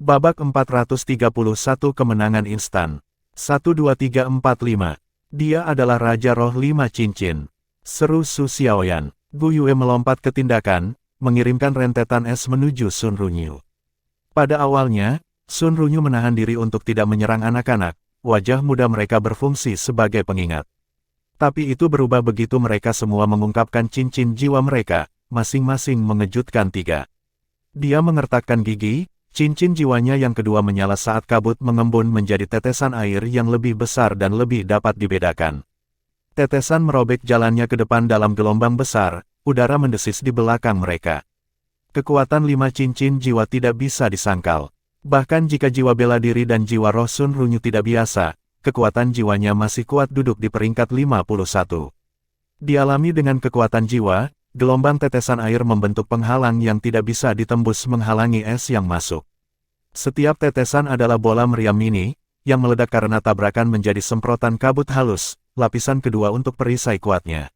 Babak 431 kemenangan instan. 1 2 3 4 5. Dia adalah Raja Roh 5 Cincin. Seru Su Xiaoyan. Gu Yue melompat ke tindakan, mengirimkan rentetan es menuju Sun Runyu. Pada awalnya, Sun Runyu menahan diri untuk tidak menyerang anak-anak, wajah muda mereka berfungsi sebagai pengingat. Tapi itu berubah begitu mereka semua mengungkapkan cincin jiwa mereka, masing-masing mengejutkan 3. Dia mengertakkan gigi, cincin jiwanya yang kedua menyala saat kabut mengembun menjadi tetesan air yang lebih besar dan lebih dapat dibedakan. Tetesan merobek jalannya ke depan dalam gelombang besar, udara mendesis di belakang mereka. Kekuatan 5 cincin jiwa tidak bisa disangkal. Bahkan jika jiwa bela diri dan jiwa roh Sun Runyu tidak biasa, kekuatan jiwanya masih kuat duduk di peringkat 51. Dialami dengan kekuatan jiwa, gelombang tetesan air membentuk penghalang yang tidak bisa ditembus menghalangi es yang masuk. Setiap tetesan adalah bola meriam mini, yang meledak karena tabrakan menjadi semprotan kabut halus, lapisan kedua untuk perisai kuatnya.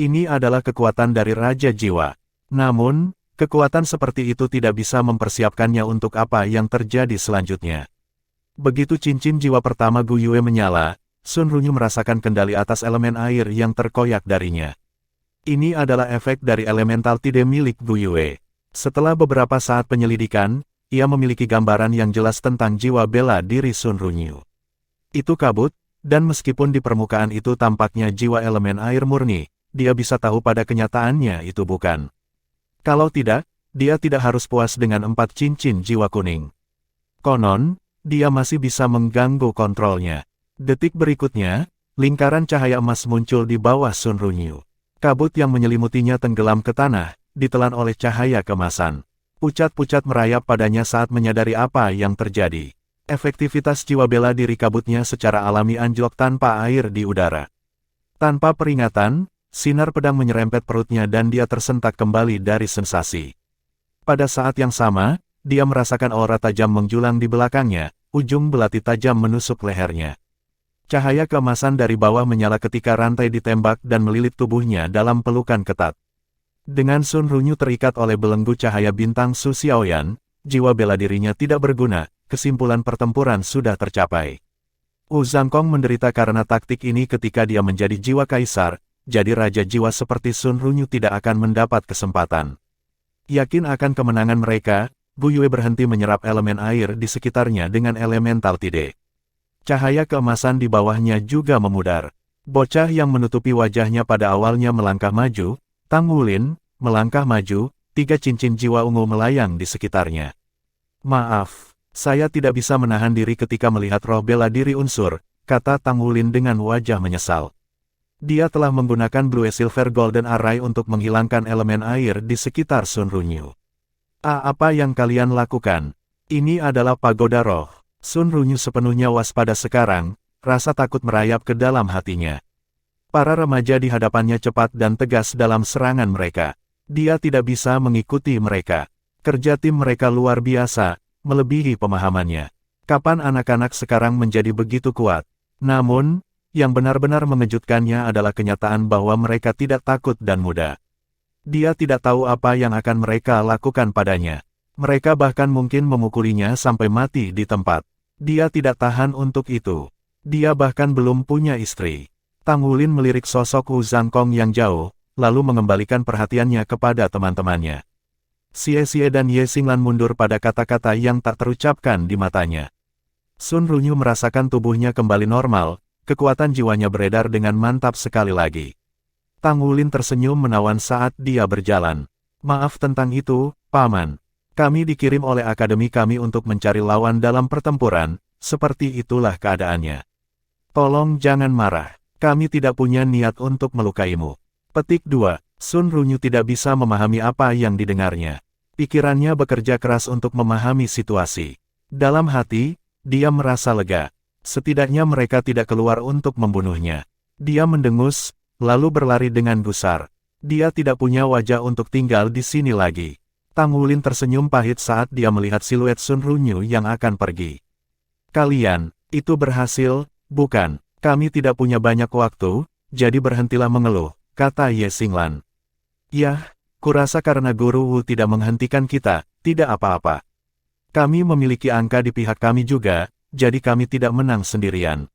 Ini adalah kekuatan dari Raja Jiwa. Namun, kekuatan seperti itu tidak bisa mempersiapkannya untuk apa yang terjadi selanjutnya. Begitu cincin jiwa pertama Gu Yue menyala, Sun Runyu merasakan kendali atas elemen air yang terkoyak darinya. Ini adalah efek dari elemental tide milik Gu Yue. Setelah beberapa saat penyelidikan, ia memiliki gambaran yang jelas tentang jiwa bela diri Sun Runyu. Itu kabut, dan meskipun di permukaan itu tampaknya jiwa elemen air murni, dia bisa tahu pada kenyataannya itu bukan. Kalau tidak, dia tidak harus puas dengan 4 cincin jiwa kuning. Konon, dia masih bisa mengganggu kontrolnya. Detik berikutnya, lingkaran cahaya emas muncul di bawah Sun Runyu. Kabut yang menyelimutinya tenggelam ke tanah, ditelan oleh cahaya kemasan. Pucat-pucat merayap padanya saat menyadari apa yang terjadi. Efektivitas jiwa bela diri kabutnya secara alami anjlok tanpa air di udara. Tanpa peringatan, sinar pedang menyerempet perutnya dan dia tersentak kembali dari sensasi. Pada saat yang sama, dia merasakan aura tajam menjulang di belakangnya, ujung belati tajam menusuk lehernya. Cahaya keemasan dari bawah menyala ketika rantai ditembak dan melilit tubuhnya dalam pelukan ketat. Dengan Sun Runyu terikat oleh belenggu cahaya bintang Su Xiaoyan, jiwa bela dirinya tidak berguna, kesimpulan pertempuran sudah tercapai. Wu Zhangkong menderita karena taktik ini ketika dia menjadi jiwa kaisar, jadi Raja Jiwa seperti Sun Runyu tidak akan mendapat kesempatan. Yakin akan kemenangan mereka, Gu Yue berhenti menyerap elemen air di sekitarnya dengan elemental tide. Cahaya keemasan di bawahnya juga memudar. Bocah yang menutupi wajahnya pada awalnya melangkah maju, Tang Wulin, melangkah maju, 3 cincin jiwa ungu melayang di sekitarnya. Maaf, saya tidak bisa menahan diri ketika melihat roh bela diri unsur, kata Tang Wulin dengan wajah menyesal. Dia telah menggunakan Blue Silver Golden Array untuk menghilangkan elemen air di sekitar Sun Runyu. Apa yang kalian lakukan? Ini adalah pagoda roh. Sun Runyu sepenuhnya waspada sekarang, rasa takut merayap ke dalam hatinya. Para remaja di hadapannya cepat dan tegas dalam serangan mereka. Dia tidak bisa mengikuti mereka. Kerja tim mereka luar biasa, melebihi pemahamannya. Kapan anak-anak sekarang menjadi begitu kuat? Namun, yang benar-benar mengejutkannya adalah kenyataan bahwa mereka tidak takut dan mudah. Dia tidak tahu apa yang akan mereka lakukan padanya. Mereka bahkan mungkin memukulinya sampai mati di tempat. Dia tidak tahan untuk itu. Dia bahkan belum punya istri. Tang Wulin melirik sosok Wu Zhangkong yang jauh, lalu mengembalikan perhatiannya kepada teman-temannya. Xie Xie dan Ye Xinglan mundur pada kata-kata yang tak terucapkan di matanya. Sun Runyu merasakan tubuhnya kembali normal, kekuatan jiwanya beredar dengan mantap sekali lagi. Tang Wulin tersenyum menawan saat dia berjalan. Maaf tentang itu, Paman. Kami dikirim oleh akademi kami untuk mencari lawan dalam pertempuran, seperti itulah keadaannya. Tolong jangan marah. Kami tidak punya niat untuk melukaimu. Petik 2. Sun Runyu tidak bisa memahami apa yang didengarnya. Pikirannya bekerja keras untuk memahami situasi. Dalam hati, dia merasa lega. Setidaknya mereka tidak keluar untuk membunuhnya. Dia mendengus, lalu berlari dengan gusar. Dia tidak punya wajah untuk tinggal di sini lagi. Tang Wulin tersenyum pahit saat dia melihat siluet Sun Runyu yang akan pergi. Kalian, itu berhasil, bukan? Kami tidak punya banyak waktu, jadi berhentilah mengeluh, kata Ye Xinglan. Yah, kurasa karena Guru Wu tidak menghentikan kita, tidak apa-apa. Kami memiliki angka di pihak kami juga, jadi kami tidak menang sendirian.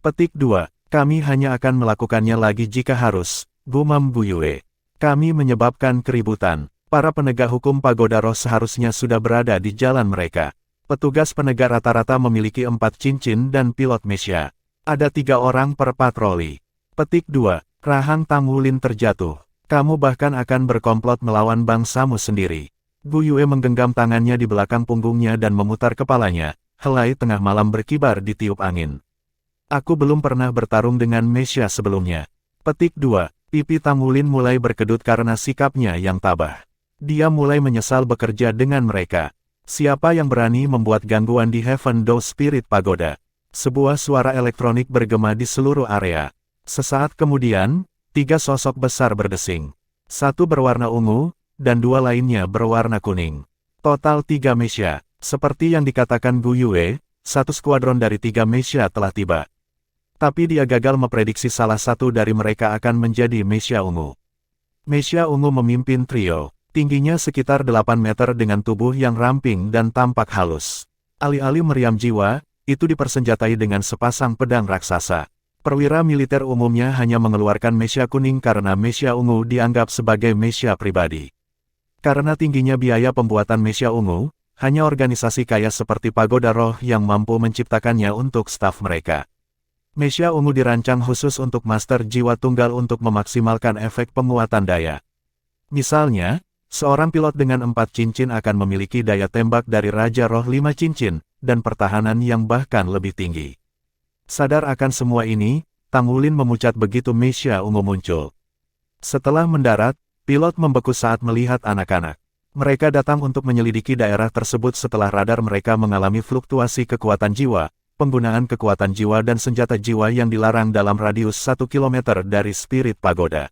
Petik 2. Kami hanya akan melakukannya lagi jika harus, gumam Gu Yue. Kami menyebabkan keributan. Para penegak hukum Pagoda Roh seharusnya sudah berada di jalan mereka. Petugas penegak rata-rata memiliki 4 cincin dan pilot Mesya. Ada 3 orang per patroli. Petik 2. Rahang Tang Wulin terjatuh. Kamu bahkan akan berkomplot melawan bangsamu sendiri. Gu Yue menggenggam tangannya di belakang punggungnya dan memutar kepalanya. Helai tengah malam berkibar di tiup angin. Aku belum pernah bertarung dengan Mesya sebelumnya. Petik 2. Pipi Tang Wulin mulai berkedut karena sikapnya yang tabah. Dia mulai menyesal bekerja dengan mereka. Siapa yang berani membuat gangguan di Heaven Door Spirit Pagoda? Sebuah suara elektronik bergema di seluruh area. Sesaat kemudian, 3 sosok besar berdesing. 1 berwarna ungu, dan 2 lainnya berwarna kuning. Total 3 Mesya. Seperti yang dikatakan Gu Yue, 1 skuadron dari 3 Mesya telah tiba. Tapi dia gagal memprediksi salah satu dari mereka akan menjadi Mesya ungu. Mesya ungu memimpin trio. Tingginya sekitar 8 meter dengan tubuh yang ramping dan tampak halus. Alih-alih meriam jiwa, itu dipersenjatai dengan sepasang pedang raksasa. Perwira militer umumnya hanya mengeluarkan Mesya kuning karena Mesya ungu dianggap sebagai Mesya pribadi. Karena tingginya biaya pembuatan Mesya ungu, hanya organisasi kaya seperti Pagoda Roh yang mampu menciptakannya untuk staf mereka. Mesya ungu dirancang khusus untuk master jiwa tunggal untuk memaksimalkan efek penguatan daya. Misalnya, seorang pilot dengan 4 cincin akan memiliki daya tembak dari Raja Roh 5 cincin, dan pertahanan yang bahkan lebih tinggi. Sadar akan semua ini, Tang Wulin memucat begitu Mesya ungu muncul. Setelah mendarat, pilot membeku saat melihat anak-anak. Mereka datang untuk menyelidiki daerah tersebut setelah radar mereka mengalami fluktuasi kekuatan jiwa, penggunaan kekuatan jiwa dan senjata jiwa yang dilarang dalam radius 1 km dari Spirit Pagoda.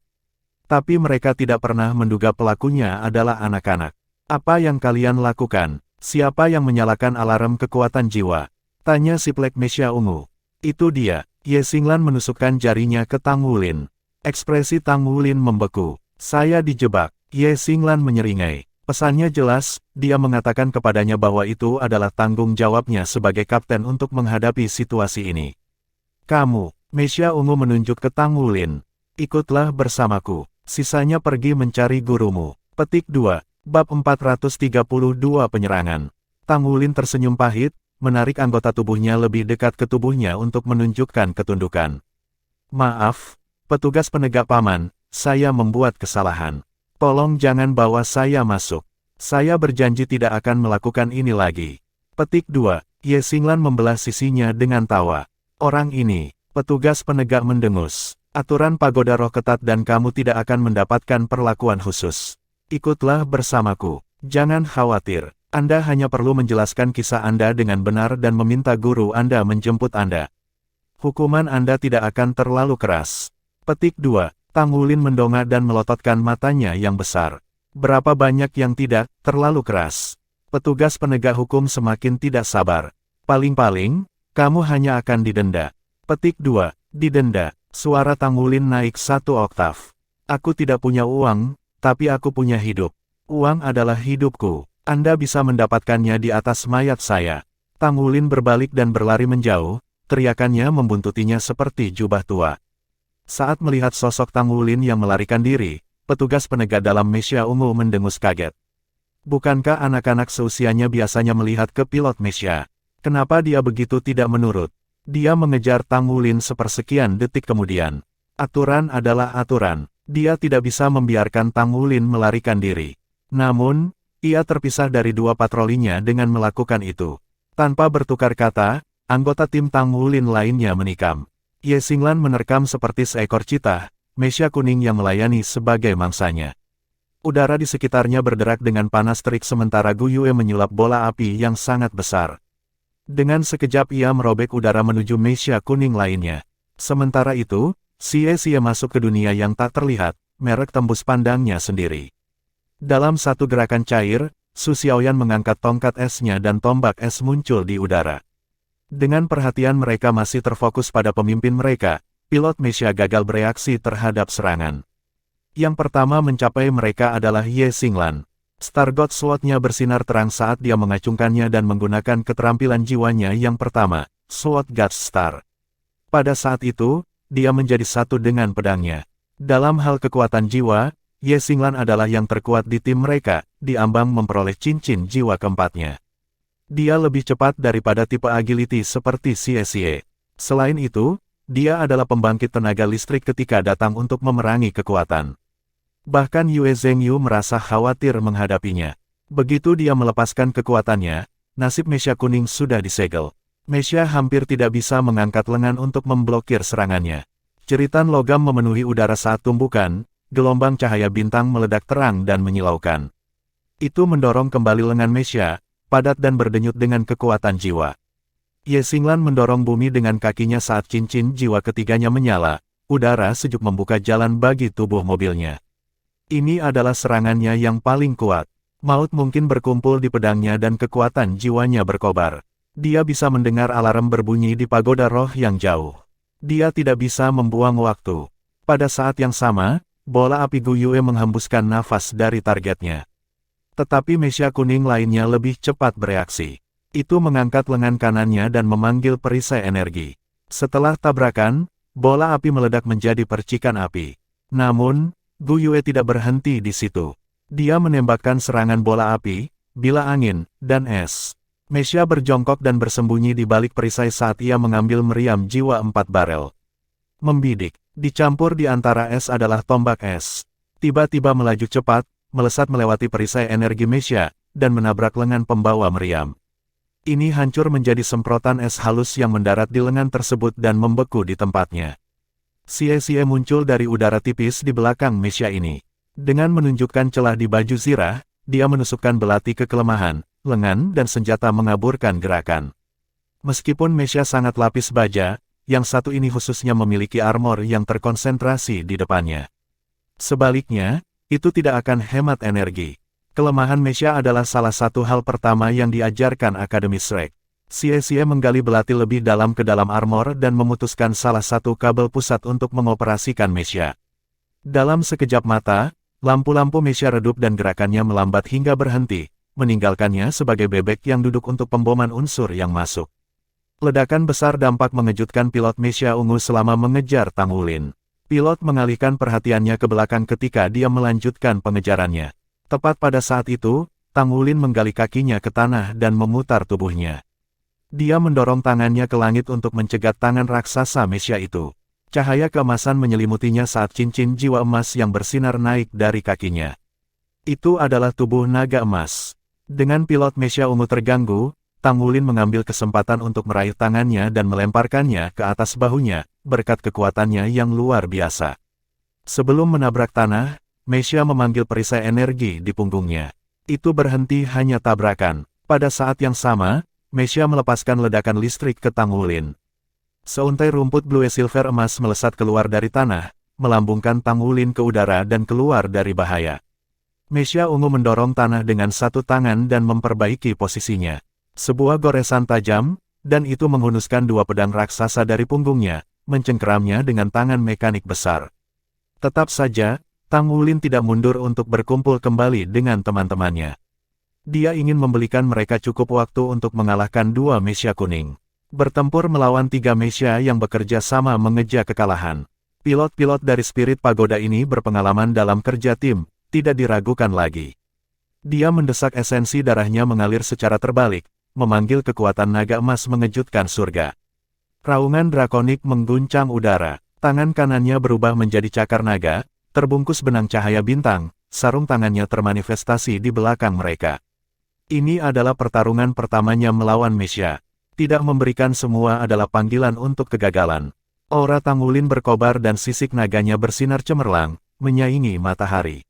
Tapi mereka tidak pernah menduga pelakunya adalah anak-anak. Apa yang kalian lakukan? Siapa yang menyalakan alarm kekuatan jiwa? Tanya si Black Mesya ungu. Itu dia. Ye Xinglan menusukkan jarinya ke Tang Wulin. Ekspresi Tang Wulin membeku. Saya dijebak. Ye Xinglan menyeringai. Pesannya jelas, dia mengatakan kepadanya bahwa itu adalah tanggung jawabnya sebagai kapten untuk menghadapi situasi ini. Kamu, Mesya ungu menunjuk ke Tang Wulin. Ikutlah bersamaku. Sisanya pergi mencari gurumu. Petik 2. Bab 432 Penyerangan. Tang Wulin tersenyum pahit, menarik anggota tubuhnya lebih dekat ke tubuhnya untuk menunjukkan ketundukan. Maaf, petugas penegak paman, saya membuat kesalahan. Tolong jangan bawa saya masuk. Saya berjanji tidak akan melakukan ini lagi. Petik 2. Ye Xinglan membelah sisinya dengan tawa. Orang ini, petugas penegak mendengus. Aturan Pagoda Roh ketat dan kamu tidak akan mendapatkan perlakuan khusus. Ikutlah bersamaku. Jangan khawatir. Anda hanya perlu menjelaskan kisah Anda dengan benar dan meminta guru Anda menjemput Anda. Hukuman Anda tidak akan terlalu keras. Petik 2. Tang Wulin mendongak dan melototkan matanya yang besar. Berapa banyak yang tidak terlalu keras? Petugas penegak hukum semakin tidak sabar. Paling-paling, kamu hanya akan didenda. Petik 2. Didenda. Suara Tang Wulin naik 1 oktav. Aku tidak punya uang, tapi aku punya hidup. Uang adalah hidupku. Anda bisa mendapatkannya di atas mayat saya. Tang Wulin berbalik dan berlari menjauh, teriakannya membuntutinya seperti jubah tua. Saat melihat sosok Tang Wulin yang melarikan diri, petugas penegak dalam Mesya ungu mendengus kaget. Bukankah anak-anak seusianya biasanya melihat ke pilot Mesya? Kenapa dia begitu tidak menurut? Dia mengejar Tang Wulin sepersekian detik kemudian. Aturan adalah aturan. Dia tidak bisa membiarkan Tang Wulin melarikan diri. Namun, ia terpisah dari 2 patrolinya dengan melakukan itu. Tanpa bertukar kata, anggota tim Tang Wulin lainnya menikam. Ye Xinglan menerkam seperti seekor citah, Mesya kuning yang melayani sebagai mangsanya. Udara di sekitarnya berderak dengan panas terik sementara Gu Yue menyulap bola api yang sangat besar. Dengan sekejap ia merobek udara menuju Mesya kuning lainnya. Sementara itu, Xie masuk ke dunia yang tak terlihat, merek tembus pandangnya sendiri. Dalam satu gerakan cair, Su Xiaoyan mengangkat tongkat esnya dan tombak es muncul di udara. Dengan perhatian mereka masih terfokus pada pemimpin mereka, pilot Mesya gagal bereaksi terhadap serangan. Yang pertama mencapai mereka adalah Ye Xinglan. Stargod Sword-nya bersinar terang saat dia mengacungkannya dan menggunakan keterampilan jiwanya yang pertama, Sword God Star. Pada saat itu, dia menjadi satu dengan pedangnya. Dalam hal kekuatan jiwa, Ye Xinglan adalah yang terkuat di tim mereka, di ambang memperoleh cincin jiwa keempatnya. Dia lebih cepat daripada tipe agility seperti Xie. Selain itu, dia adalah pembangkit tenaga listrik ketika datang untuk memerangi kekuatan. Bahkan Yue Zhengyu merasa khawatir menghadapinya. Begitu dia melepaskan kekuatannya, nasib Mesha kuning sudah disegel. Mesha hampir tidak bisa mengangkat lengan untuk memblokir serangannya. Jeritan logam memenuhi udara saat tumbukan, gelombang cahaya bintang meledak terang dan menyilaukan. Itu mendorong kembali lengan Mesha, padat dan berdenyut dengan kekuatan jiwa. Ye Xinglan mendorong bumi dengan kakinya saat cincin jiwa ketiganya menyala, udara sejuk membuka jalan bagi tubuh mobilnya. Ini adalah serangannya yang paling kuat. Maut mungkin berkumpul di pedangnya dan kekuatan jiwanya berkobar. Dia bisa mendengar alarm berbunyi di pagoda roh yang jauh. Dia tidak bisa membuang waktu. Pada saat yang sama, bola api Gu Yue menghembuskan nafas dari targetnya. Tetapi Mesha kuning lainnya lebih cepat bereaksi. Itu mengangkat lengan kanannya dan memanggil perisai energi. Setelah tabrakan, bola api meledak menjadi percikan api. Namun, Gu Yue tidak berhenti di situ. Dia menembakkan serangan bola api, bila angin, dan es. Mesha berjongkok dan bersembunyi di balik perisai saat ia mengambil meriam jiwa 4 barel. Membidik, dicampur di antara es adalah tombak es. Tiba-tiba melaju cepat, melesat melewati perisai energi Mesha, dan menabrak lengan pembawa meriam. Ini hancur menjadi semprotan es halus yang mendarat di lengan tersebut dan membeku di tempatnya. Xie muncul dari udara tipis di belakang Mesha ini. Dengan menunjukkan celah di baju zirah, dia menusukkan belati ke kelemahan, lengan dan senjata mengaburkan gerakan. Meskipun Mesha sangat lapis baja, yang satu ini khususnya memiliki armor yang terkonsentrasi di depannya. Sebaliknya, itu tidak akan hemat energi. Kelemahan Mesha adalah salah satu hal pertama yang diajarkan Akademi Shrek. Xie menggali belati lebih dalam ke dalam armor dan memutuskan salah satu kabel pusat untuk mengoperasikan Mesha. Dalam sekejap mata, lampu-lampu Mesha redup dan gerakannya melambat hingga berhenti, meninggalkannya sebagai bebek yang duduk untuk pemboman unsur yang masuk. Ledakan besar dampak mengejutkan pilot Mesha ungu selama mengejar Tang Wulin. Pilot mengalihkan perhatiannya ke belakang ketika dia melanjutkan pengejarannya. Tepat pada saat itu, Tang Wulin menggali kakinya ke tanah dan memutar tubuhnya. Dia mendorong tangannya ke langit untuk mencegat tangan raksasa Mesha itu. Cahaya keemasan menyelimutinya saat cincin jiwa emas yang bersinar naik dari kakinya. Itu adalah tubuh naga emas. Dengan pilot Mesha ungu terganggu, Tang Wulin mengambil kesempatan untuk meraih tangannya dan melemparkannya ke atas bahunya, berkat kekuatannya yang luar biasa. Sebelum menabrak tanah, Mesha memanggil perisai energi di punggungnya. Itu berhenti hanya tabrakan. Pada saat yang sama, Mesha melepaskan ledakan listrik ke Tang Wulin. Seuntai rumput blue silver emas melesat keluar dari tanah, melambungkan Tang Wulin ke udara dan keluar dari bahaya. Mesha ungu mendorong tanah dengan satu tangan dan memperbaiki posisinya. Sebuah goresan tajam, dan itu menghunuskan dua pedang raksasa dari punggungnya, mencengkeramnya dengan tangan mekanik besar. Tetap saja, Tang Wulin tidak mundur untuk berkumpul kembali dengan teman-temannya. Dia ingin membelikan mereka cukup waktu untuk mengalahkan dua Mesha kuning. Bertempur melawan tiga Mesha yang bekerja sama mengejar kekalahan. Pilot-pilot dari Spirit Pagoda ini berpengalaman dalam kerja tim, tidak diragukan lagi. Dia mendesak esensi darahnya mengalir secara terbalik, memanggil kekuatan naga emas mengejutkan surga. Raungan drakonik mengguncang udara, tangan kanannya berubah menjadi cakar naga, terbungkus benang cahaya bintang, sarung tangannya termanifestasi di belakang mereka. Ini adalah pertarungan pertamanya melawan Mesha. Tidak memberikan semua adalah panggilan untuk kegagalan. Aura Tang Wulin berkobar dan sisik naganya bersinar cemerlang, menyaingi matahari.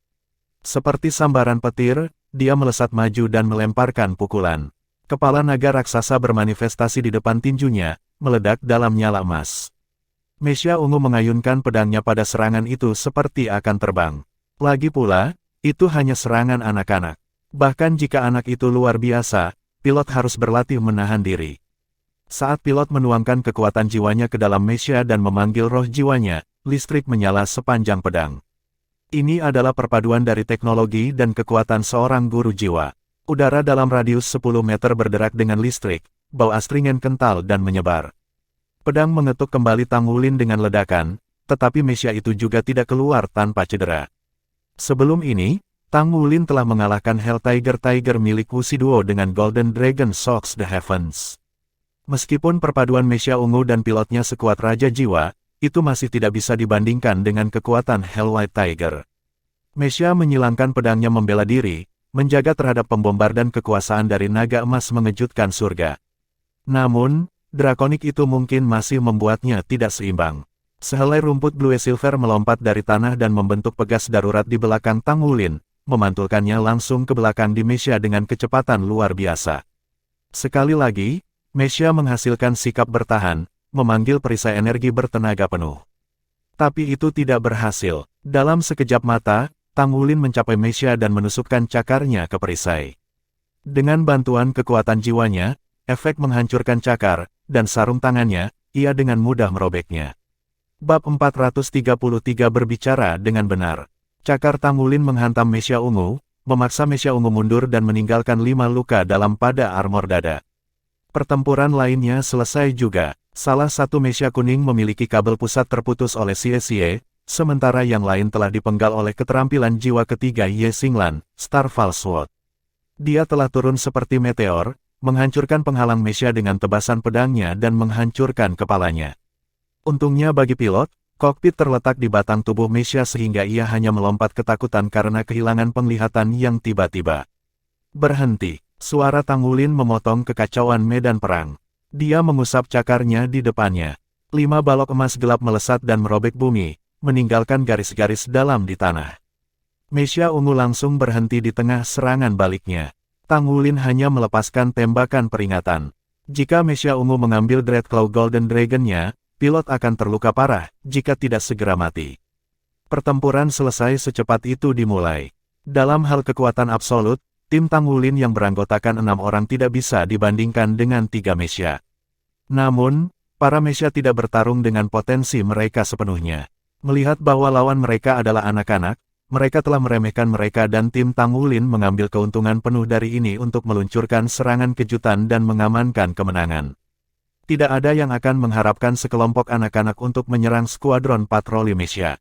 Seperti sambaran petir, dia melesat maju dan melemparkan pukulan. Kepala naga raksasa bermanifestasi di depan tinjunya, meledak dalam nyala emas. Mesha ungu mengayunkan pedangnya pada serangan itu seperti akan terbang. Lagi pula, itu hanya serangan anak-anak. Bahkan jika anak itu luar biasa, pilot harus berlatih menahan diri. Saat pilot menuangkan kekuatan jiwanya ke dalam Mesha dan memanggil roh jiwanya, listrik menyala sepanjang pedang. Ini adalah perpaduan dari teknologi dan kekuatan seorang guru jiwa. Udara dalam radius 10 meter berderak dengan listrik, bau astringen kental dan menyebar. Pedang mengetuk kembali Tang Wulin dengan ledakan, tetapi mesia itu juga tidak keluar tanpa cedera. Sebelum ini, Tang Wulin telah mengalahkan Hell Tiger milik Wuxiduo dengan Golden Dragon Shocks the Heavens. Meskipun perpaduan mesia ungu dan pilotnya sekuat Raja Jiwa, itu masih tidak bisa dibandingkan dengan kekuatan Hell White Tiger. Mesia menyilangkan pedangnya membela diri, menjaga terhadap pembombar dan kekuasaan dari naga emas mengejutkan surga. Namun, drakonik itu mungkin masih membuatnya tidak seimbang. Sehelai rumput Blue Silver melompat dari tanah dan membentuk pegas darurat di belakang Tang Wulin, memantulkannya langsung ke belakang di Mesia dengan kecepatan luar biasa. Sekali lagi, Mesia menghasilkan sikap bertahan, memanggil perisai energi bertenaga penuh. Tapi itu tidak berhasil. Dalam sekejap mata, Tang Wulin mencapai Mesia dan menusukkan cakarnya ke perisai. Dengan bantuan kekuatan jiwanya, efek menghancurkan cakar, dan sarung tangannya, ia dengan mudah merobeknya. Bab 433 berbicara dengan benar. Cakar Tang Wulin menghantam Mesia ungu, memaksa Mesia ungu mundur dan meninggalkan 5 luka dalam pada armor dada. Pertempuran lainnya selesai juga. Salah satu mesia kuning memiliki kabel pusat terputus oleh Xie, sementara yang lain telah dipenggal oleh keterampilan jiwa ketiga Ye Xinglan, Starfall Sword. Dia telah turun seperti meteor, menghancurkan penghalang mesia dengan tebasan pedangnya dan menghancurkan kepalanya. Untungnya bagi pilot, kokpit terletak di batang tubuh mesia sehingga ia hanya melompat ketakutan karena kehilangan penglihatan yang tiba-tiba. Berhenti, suara Tang Wulin memotong kekacauan medan perang. Dia mengusap cakarnya di depannya. 5 balok emas gelap melesat dan merobek bumi, meninggalkan garis-garis dalam di tanah. Mesia ungu langsung berhenti di tengah serangan baliknya. Tang Wulin hanya melepaskan tembakan peringatan. Jika mesia ungu mengambil Dreadclaw Golden Dragon-nya, pilot akan terluka parah jika tidak segera mati. Pertempuran selesai secepat itu dimulai. Dalam hal kekuatan absolut, tim Tang Wulin yang beranggotakan 6 orang tidak bisa dibandingkan dengan 3 mesia. Namun, para mesia tidak bertarung dengan potensi mereka sepenuhnya. Melihat bahwa lawan mereka adalah anak-anak, mereka telah meremehkan mereka dan tim Tang Wulin mengambil keuntungan penuh dari ini untuk meluncurkan serangan kejutan dan mengamankan kemenangan. Tidak ada yang akan mengharapkan sekelompok anak-anak untuk menyerang skuadron patroli mesia.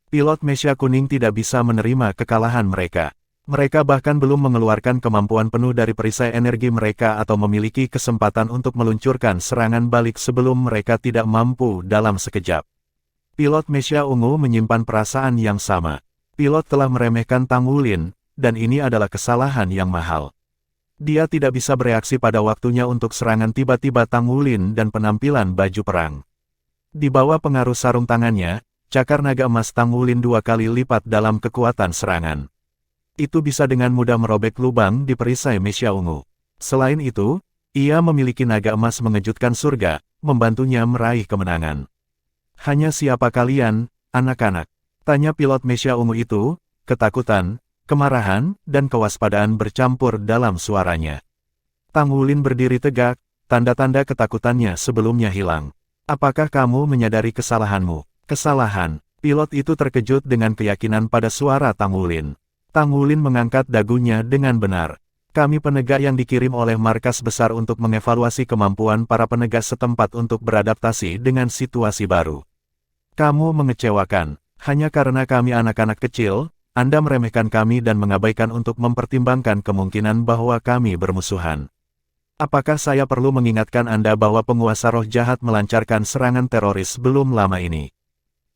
Pilot mesia kuning tidak bisa menerima kekalahan mereka. Mereka bahkan belum mengeluarkan kemampuan penuh dari perisai energi mereka atau memiliki kesempatan untuk meluncurkan serangan balik sebelum mereka tidak mampu dalam sekejap. Pilot mesia ungu menyimpan perasaan yang sama. Pilot telah meremehkan Tang Wulin, dan ini adalah kesalahan yang mahal. Dia tidak bisa bereaksi pada waktunya untuk serangan tiba-tiba Tang Wulin dan penampilan baju perang. Di bawah pengaruh sarung tangannya, cakar naga emas Tang Wulin 2 kali lipat dalam kekuatan serangan. Itu bisa dengan mudah merobek lubang di perisai mesia ungu. Selain itu, ia memiliki naga emas mengejutkan surga, membantunya meraih kemenangan. Hanya siapa kalian, anak-anak? Tanya pilot mesia ungu itu, ketakutan, kemarahan, dan kewaspadaan bercampur dalam suaranya. Tang Wulin berdiri tegak, tanda-tanda ketakutannya sebelumnya hilang. Apakah kamu menyadari kesalahanmu? Kesalahan. Pilot itu terkejut dengan keyakinan pada suara Tang Wulin. Tang Wulin mengangkat dagunya dengan benar. Kami penegak yang dikirim oleh markas besar untuk mengevaluasi kemampuan para penegak setempat untuk beradaptasi dengan situasi baru. Kamu mengecewakan. Hanya karena kami anak-anak kecil, Anda meremehkan kami dan mengabaikan untuk mempertimbangkan kemungkinan bahwa kami bermusuhan. Apakah saya perlu mengingatkan Anda bahwa penguasa roh jahat melancarkan serangan teroris belum lama ini?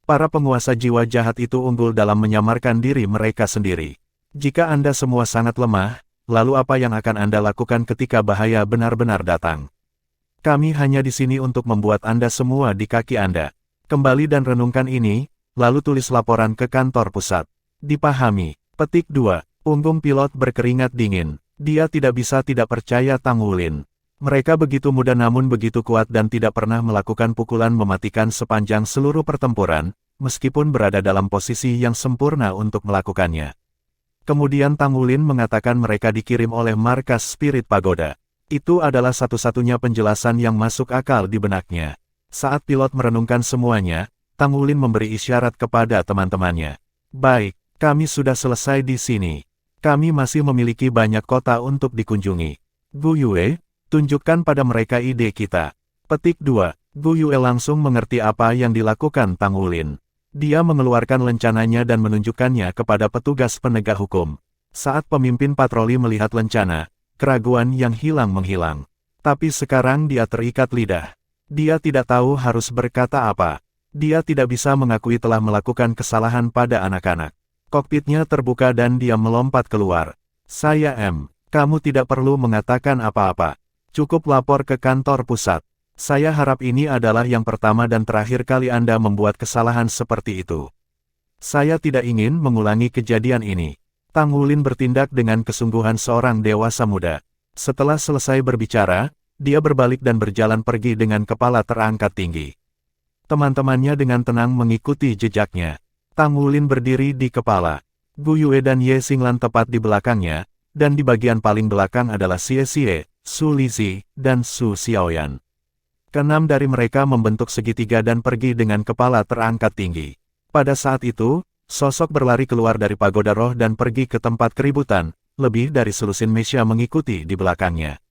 Para penguasa jiwa jahat itu unggul dalam menyamarkan diri mereka sendiri. Jika Anda semua sangat lemah, lalu apa yang akan Anda lakukan ketika bahaya benar-benar datang? Kami hanya di sini untuk membuat Anda semua di kaki Anda. Kembali dan renungkan ini, lalu tulis laporan ke kantor pusat. Dipahami. Petik 2. Punggung pilot berkeringat dingin. Dia tidak bisa tidak percaya Tang Wulin. Mereka begitu muda namun begitu kuat dan tidak pernah melakukan pukulan mematikan sepanjang seluruh pertempuran, meskipun berada dalam posisi yang sempurna untuk melakukannya. Kemudian Tang Wulin mengatakan mereka dikirim oleh markas Spirit Pagoda. Itu adalah satu-satunya penjelasan yang masuk akal di benaknya. Saat pilot merenungkan semuanya, Tang Wulin memberi isyarat kepada teman-temannya. Baik, Kami sudah selesai di sini. Kami masih memiliki banyak kota untuk dikunjungi. Gu Yue, tunjukkan pada mereka ide kita. Petik 2. Gu Yue langsung mengerti apa yang dilakukan Tang Wulin. Dia mengeluarkan lencananya dan menunjukkannya kepada petugas penegak hukum. Saat pemimpin patroli melihat lencana, keraguan yang hilang menghilang. Tapi sekarang dia terikat lidah. Dia tidak tahu harus berkata apa. Dia tidak bisa mengakui telah melakukan kesalahan pada anak-anak. Kokpitnya terbuka dan dia melompat keluar. Saya M. Kamu tidak perlu mengatakan apa-apa. Cukup lapor ke kantor pusat. Saya harap ini adalah yang pertama dan terakhir kali Anda membuat kesalahan seperti itu. Saya tidak ingin mengulangi kejadian ini. Tang Wulin bertindak dengan kesungguhan seorang dewasa muda. Setelah selesai berbicara, dia berbalik dan berjalan pergi dengan kepala terangkat tinggi. Teman-temannya dengan tenang mengikuti jejaknya. Tang Wulin berdiri di kepala. Gu Yue dan Ye Xinglan tepat di belakangnya, dan di bagian paling belakang adalah Xie Xie, Su Lizi, dan Su Xiaoyan. Keenam dari mereka membentuk segitiga dan pergi dengan kepala terangkat tinggi. Pada saat itu, sosok berlari keluar dari pagoda roh dan pergi ke tempat keributan, lebih dari selusin Mesya mengikuti di belakangnya.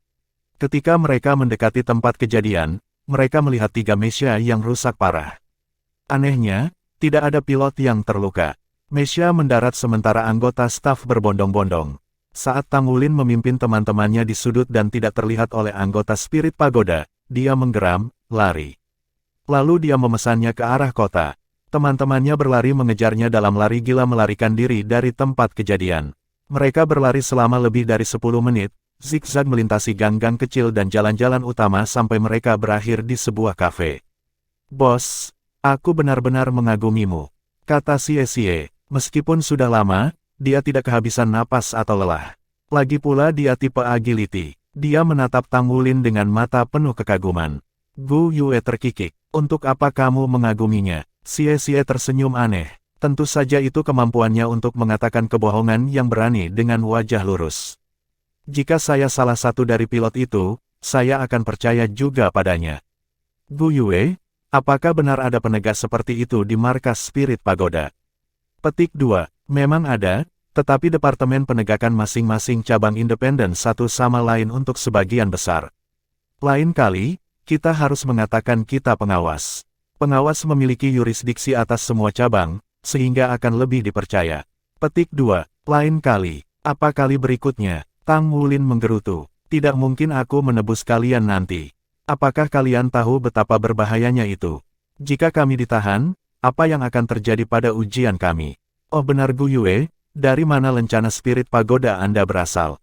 Ketika mereka mendekati tempat kejadian, mereka melihat 3 Mesya yang rusak parah. Anehnya, tidak ada pilot yang terluka. Mesya mendarat sementara anggota staf berbondong-bondong. Saat Tang Wulin memimpin teman-temannya di sudut dan tidak terlihat oleh anggota spirit pagoda, dia menggeram, lari. Lalu dia memesannya ke arah kota. Teman-temannya berlari mengejarnya dalam lari gila melarikan diri dari tempat kejadian. Mereka berlari selama lebih dari 10 menit, zigzag melintasi gang-gang kecil dan jalan-jalan utama sampai mereka berakhir di sebuah kafe. Bos, aku benar-benar mengagumimu, kata Xie Xie. Meskipun sudah lama, dia tidak kehabisan napas atau lelah. Lagi pula dia tipe agility. Dia menatap Tang Wulin dengan mata penuh kekaguman. Gu Yue terkikik. Untuk apa kamu mengaguminya? Xie Xie tersenyum aneh. Tentu saja itu kemampuannya untuk mengatakan kebohongan yang berani dengan wajah lurus. Jika saya salah satu dari pilot itu, saya akan percaya juga padanya. Gu Yue, apakah benar ada penegak seperti itu di markas Spirit Pagoda? Petik 2. Memang ada, tetapi departemen penegakan masing-masing cabang independen satu sama lain untuk sebagian besar. Lain kali, kita harus mengatakan kita pengawas. Pengawas memiliki yurisdiksi atas semua cabang, sehingga akan lebih dipercaya. Petik 2. Lain kali. Apa kali berikutnya? Tang Wulin menggerutu. Tidak mungkin aku menebus kalian nanti. Apakah kalian tahu betapa berbahayanya itu? Jika kami ditahan, apa yang akan terjadi pada ujian kami? Oh benar Gu Yue, dari mana lencana spirit pagoda Anda berasal?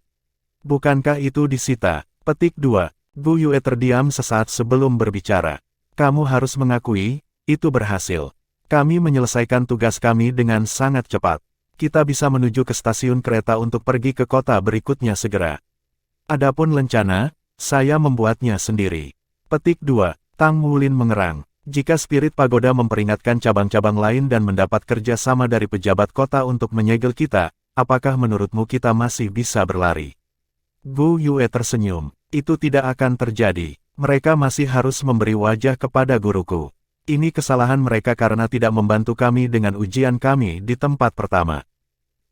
Bukankah itu disita? Petik 2. Gu Yue terdiam sesaat sebelum berbicara. Kamu harus mengakui, itu berhasil. Kami menyelesaikan tugas kami dengan sangat cepat. Kita bisa menuju ke stasiun kereta untuk pergi ke kota berikutnya segera. Adapun lencana, saya membuatnya sendiri. Petik 2. Tang Wulin mengerang. Jika spirit pagoda memperingatkan cabang-cabang lain dan mendapat kerja sama dari pejabat kota untuk menyegel kita, apakah menurutmu kita masih bisa berlari? Gu Yue tersenyum. Itu tidak akan terjadi. Mereka masih harus memberi wajah kepada guruku. Ini kesalahan mereka karena tidak membantu kami dengan ujian kami di tempat pertama.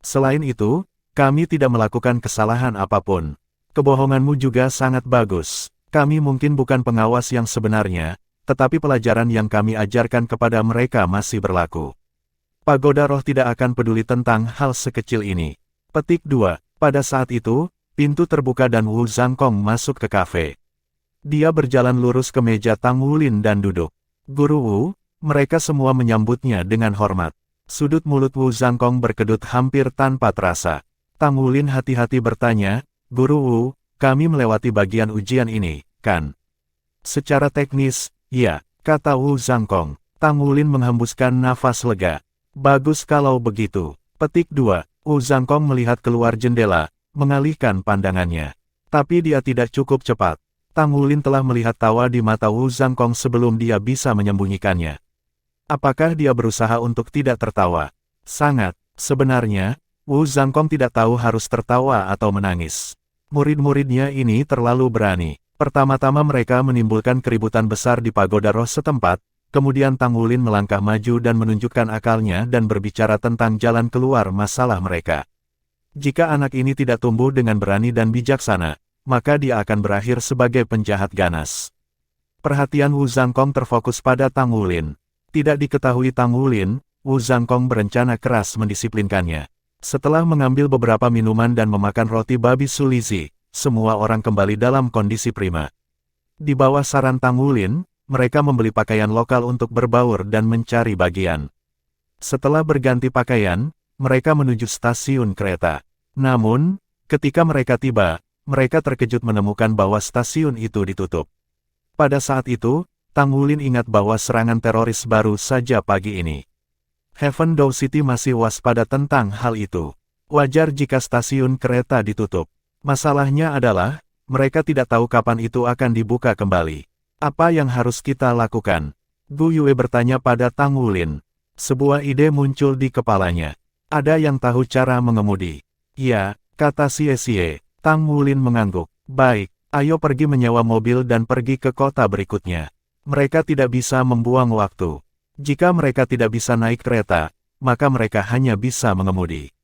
Selain itu, kami tidak melakukan kesalahan apapun. Kebohonganmu juga sangat bagus. Kami mungkin bukan pengawas yang sebenarnya, tetapi pelajaran yang kami ajarkan kepada mereka masih berlaku. Pagoda roh tidak akan peduli tentang hal sekecil ini. Petik 2. Pada saat itu, pintu terbuka dan Wu Zhangkong masuk ke kafe. Dia berjalan lurus ke meja Tang Wulin dan duduk. Guru Wu, mereka semua menyambutnya dengan hormat. Sudut mulut Wu Zhangkong berkedut hampir tanpa terasa. Tang Wulin hati-hati bertanya, Guru Wu, kami melewati bagian ujian ini, kan? Secara teknis, ya, kata Wu Zhangkong. Tang Wulin menghembuskan nafas lega. Bagus kalau begitu. Petik 2. Wu Zhangkong melihat keluar jendela, mengalihkan pandangannya. Tapi dia tidak cukup cepat. Tang Wulin telah melihat tawa di mata Wu Zhangkong sebelum dia bisa menyembunyikannya. Apakah dia berusaha untuk tidak tertawa? Sangat. Sebenarnya, Wu Zhangkong tidak tahu harus tertawa atau menangis. Murid-muridnya ini terlalu berani. Pertama-tama mereka menimbulkan keributan besar di pagoda roh setempat, Kemudian Tang Wulin melangkah maju dan menunjukkan akalnya dan berbicara tentang jalan keluar masalah mereka. Jika anak ini tidak tumbuh dengan berani dan bijaksana, maka dia akan berakhir sebagai penjahat ganas. Perhatian Wu Zhangkong terfokus pada Tang Wulin. Tidak diketahui Tang Wulin, Wu Zhangkong berencana keras mendisiplinkannya. Setelah mengambil beberapa minuman dan memakan roti babi Sulizi, semua orang kembali dalam kondisi prima. Di bawah saran Tang Wulin, mereka membeli pakaian lokal untuk berbaur dan mencari bagian. Setelah berganti pakaian, mereka menuju stasiun kereta. Namun, ketika mereka tiba, mereka terkejut menemukan bahwa stasiun itu ditutup. Pada saat itu, Tang Wulin ingat bahwa serangan teroris baru saja pagi ini. Heaven Dou City masih waspada tentang hal itu. Wajar jika stasiun kereta ditutup. Masalahnya adalah, mereka tidak tahu kapan itu akan dibuka kembali. Apa yang harus kita lakukan? Gu Yue bertanya pada Tang Wulin. Sebuah ide muncul di kepalanya. Ada yang tahu cara mengemudi? Ya, kata Xie. Tang Wulin mengangguk. Baik, ayo pergi menyewa mobil dan pergi ke kota berikutnya. Mereka tidak bisa membuang waktu. Jika mereka tidak bisa naik kereta, maka mereka hanya bisa mengemudi.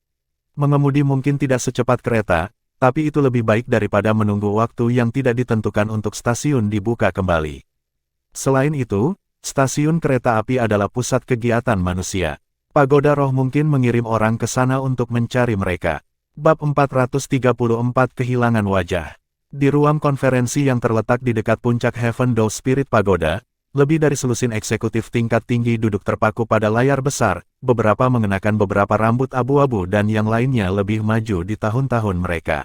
Mengemudi mungkin tidak secepat kereta, tapi itu lebih baik daripada menunggu waktu yang tidak ditentukan untuk stasiun dibuka kembali. Selain itu, stasiun kereta api adalah pusat kegiatan manusia. Pagoda roh mungkin mengirim orang ke sana untuk mencari mereka. Bab 434 Kehilangan Wajah. Di ruang konferensi yang terletak di dekat puncak Heaven Dou Spirit Pagoda, lebih dari selusin eksekutif tingkat tinggi duduk terpaku pada layar besar, beberapa mengenakan beberapa rambut abu-abu dan yang lainnya lebih maju di tahun-tahun mereka.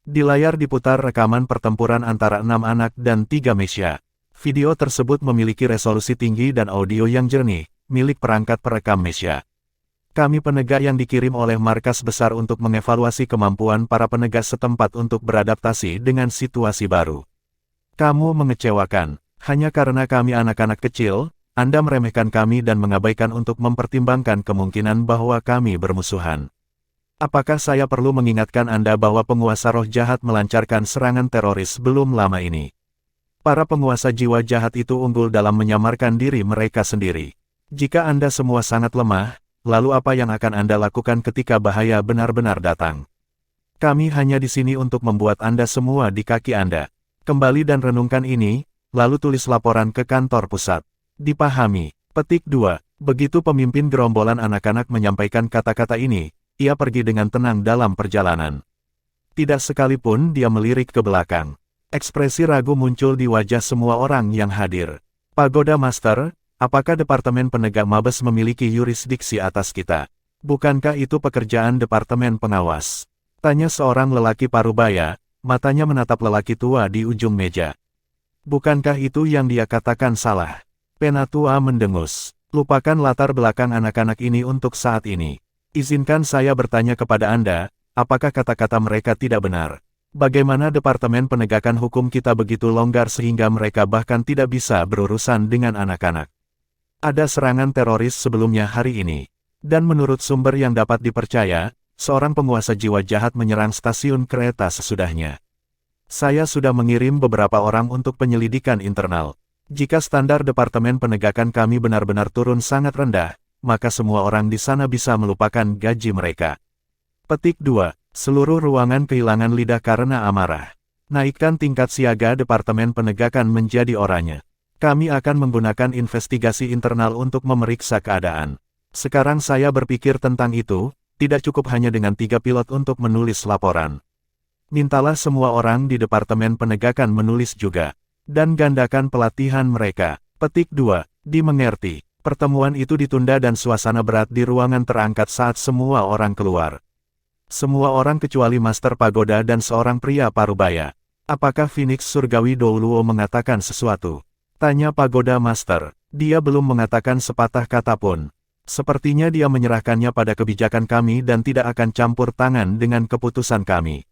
Di layar diputar rekaman pertempuran antara 6 anak dan 3 mesya. Video tersebut memiliki resolusi tinggi dan audio yang jernih, milik perangkat perekam mesya. Kami penegak yang dikirim oleh markas besar untuk mengevaluasi kemampuan para penegak setempat untuk beradaptasi dengan situasi baru. Kamu mengecewakan. Hanya karena kami anak-anak kecil, Anda meremehkan kami dan mengabaikan untuk mempertimbangkan kemungkinan bahwa kami bermusuhan. Apakah saya perlu mengingatkan Anda bahwa penguasa roh jahat melancarkan serangan teroris belum lama ini? Para penguasa jiwa jahat itu unggul dalam menyamarkan diri mereka sendiri. Jika Anda semua sangat lemah, lalu apa yang akan Anda lakukan ketika bahaya benar-benar datang? Kami hanya di sini untuk membuat Anda semua di kaki Anda. Kembali dan renungkan ini, lalu tulis laporan ke kantor pusat. Dipahami. Petik 2. Begitu pemimpin gerombolan anak-anak menyampaikan kata-kata ini, ia pergi dengan tenang dalam perjalanan. Tidak sekalipun dia melirik ke belakang. Ekspresi ragu muncul di wajah semua orang yang hadir. Pagoda Master, apakah Departemen Penegak Mabes memiliki yurisdiksi atas kita? Bukankah itu pekerjaan Departemen Pengawas? Tanya seorang lelaki parubaya, matanya menatap lelaki tua di ujung meja. Bukankah itu yang dia katakan salah? Penatua mendengus. Lupakan latar belakang anak-anak ini untuk saat ini. Izinkan saya bertanya kepada Anda, apakah kata-kata mereka tidak benar? Bagaimana Departemen Penegakan Hukum kita begitu longgar sehingga mereka bahkan tidak bisa berurusan dengan anak-anak? Ada serangan teroris sebelumnya hari ini. Dan menurut sumber yang dapat dipercaya, seorang penguasa jiwa jahat menyerang stasiun kereta sesudahnya. Saya sudah mengirim beberapa orang untuk penyelidikan internal. Jika standar Departemen Penegakan kami benar-benar turun sangat rendah, maka semua orang di sana bisa melupakan gaji mereka. Petik 2. Seluruh ruangan kehilangan lidah karena amarah. Naikkan tingkat siaga Departemen Penegakan menjadi oranye. Kami akan menggunakan investigasi internal untuk memeriksa keadaan. Sekarang saya berpikir tentang itu, tidak cukup hanya dengan 3 pilot untuk menulis laporan. Mintalah semua orang di Departemen Penegakan menulis juga. Dan gandakan pelatihan mereka. Petik 2. Dimengerti. Pertemuan itu ditunda dan suasana berat di ruangan terangkat saat semua orang keluar. Semua orang kecuali Master Pagoda dan seorang pria parubaya. Apakah Phoenix Surgawi Douluo mengatakan sesuatu? Tanya Pagoda Master. Dia belum mengatakan sepatah kata pun. Sepertinya dia menyerahkannya pada kebijakan kami dan tidak akan campur tangan dengan keputusan kami.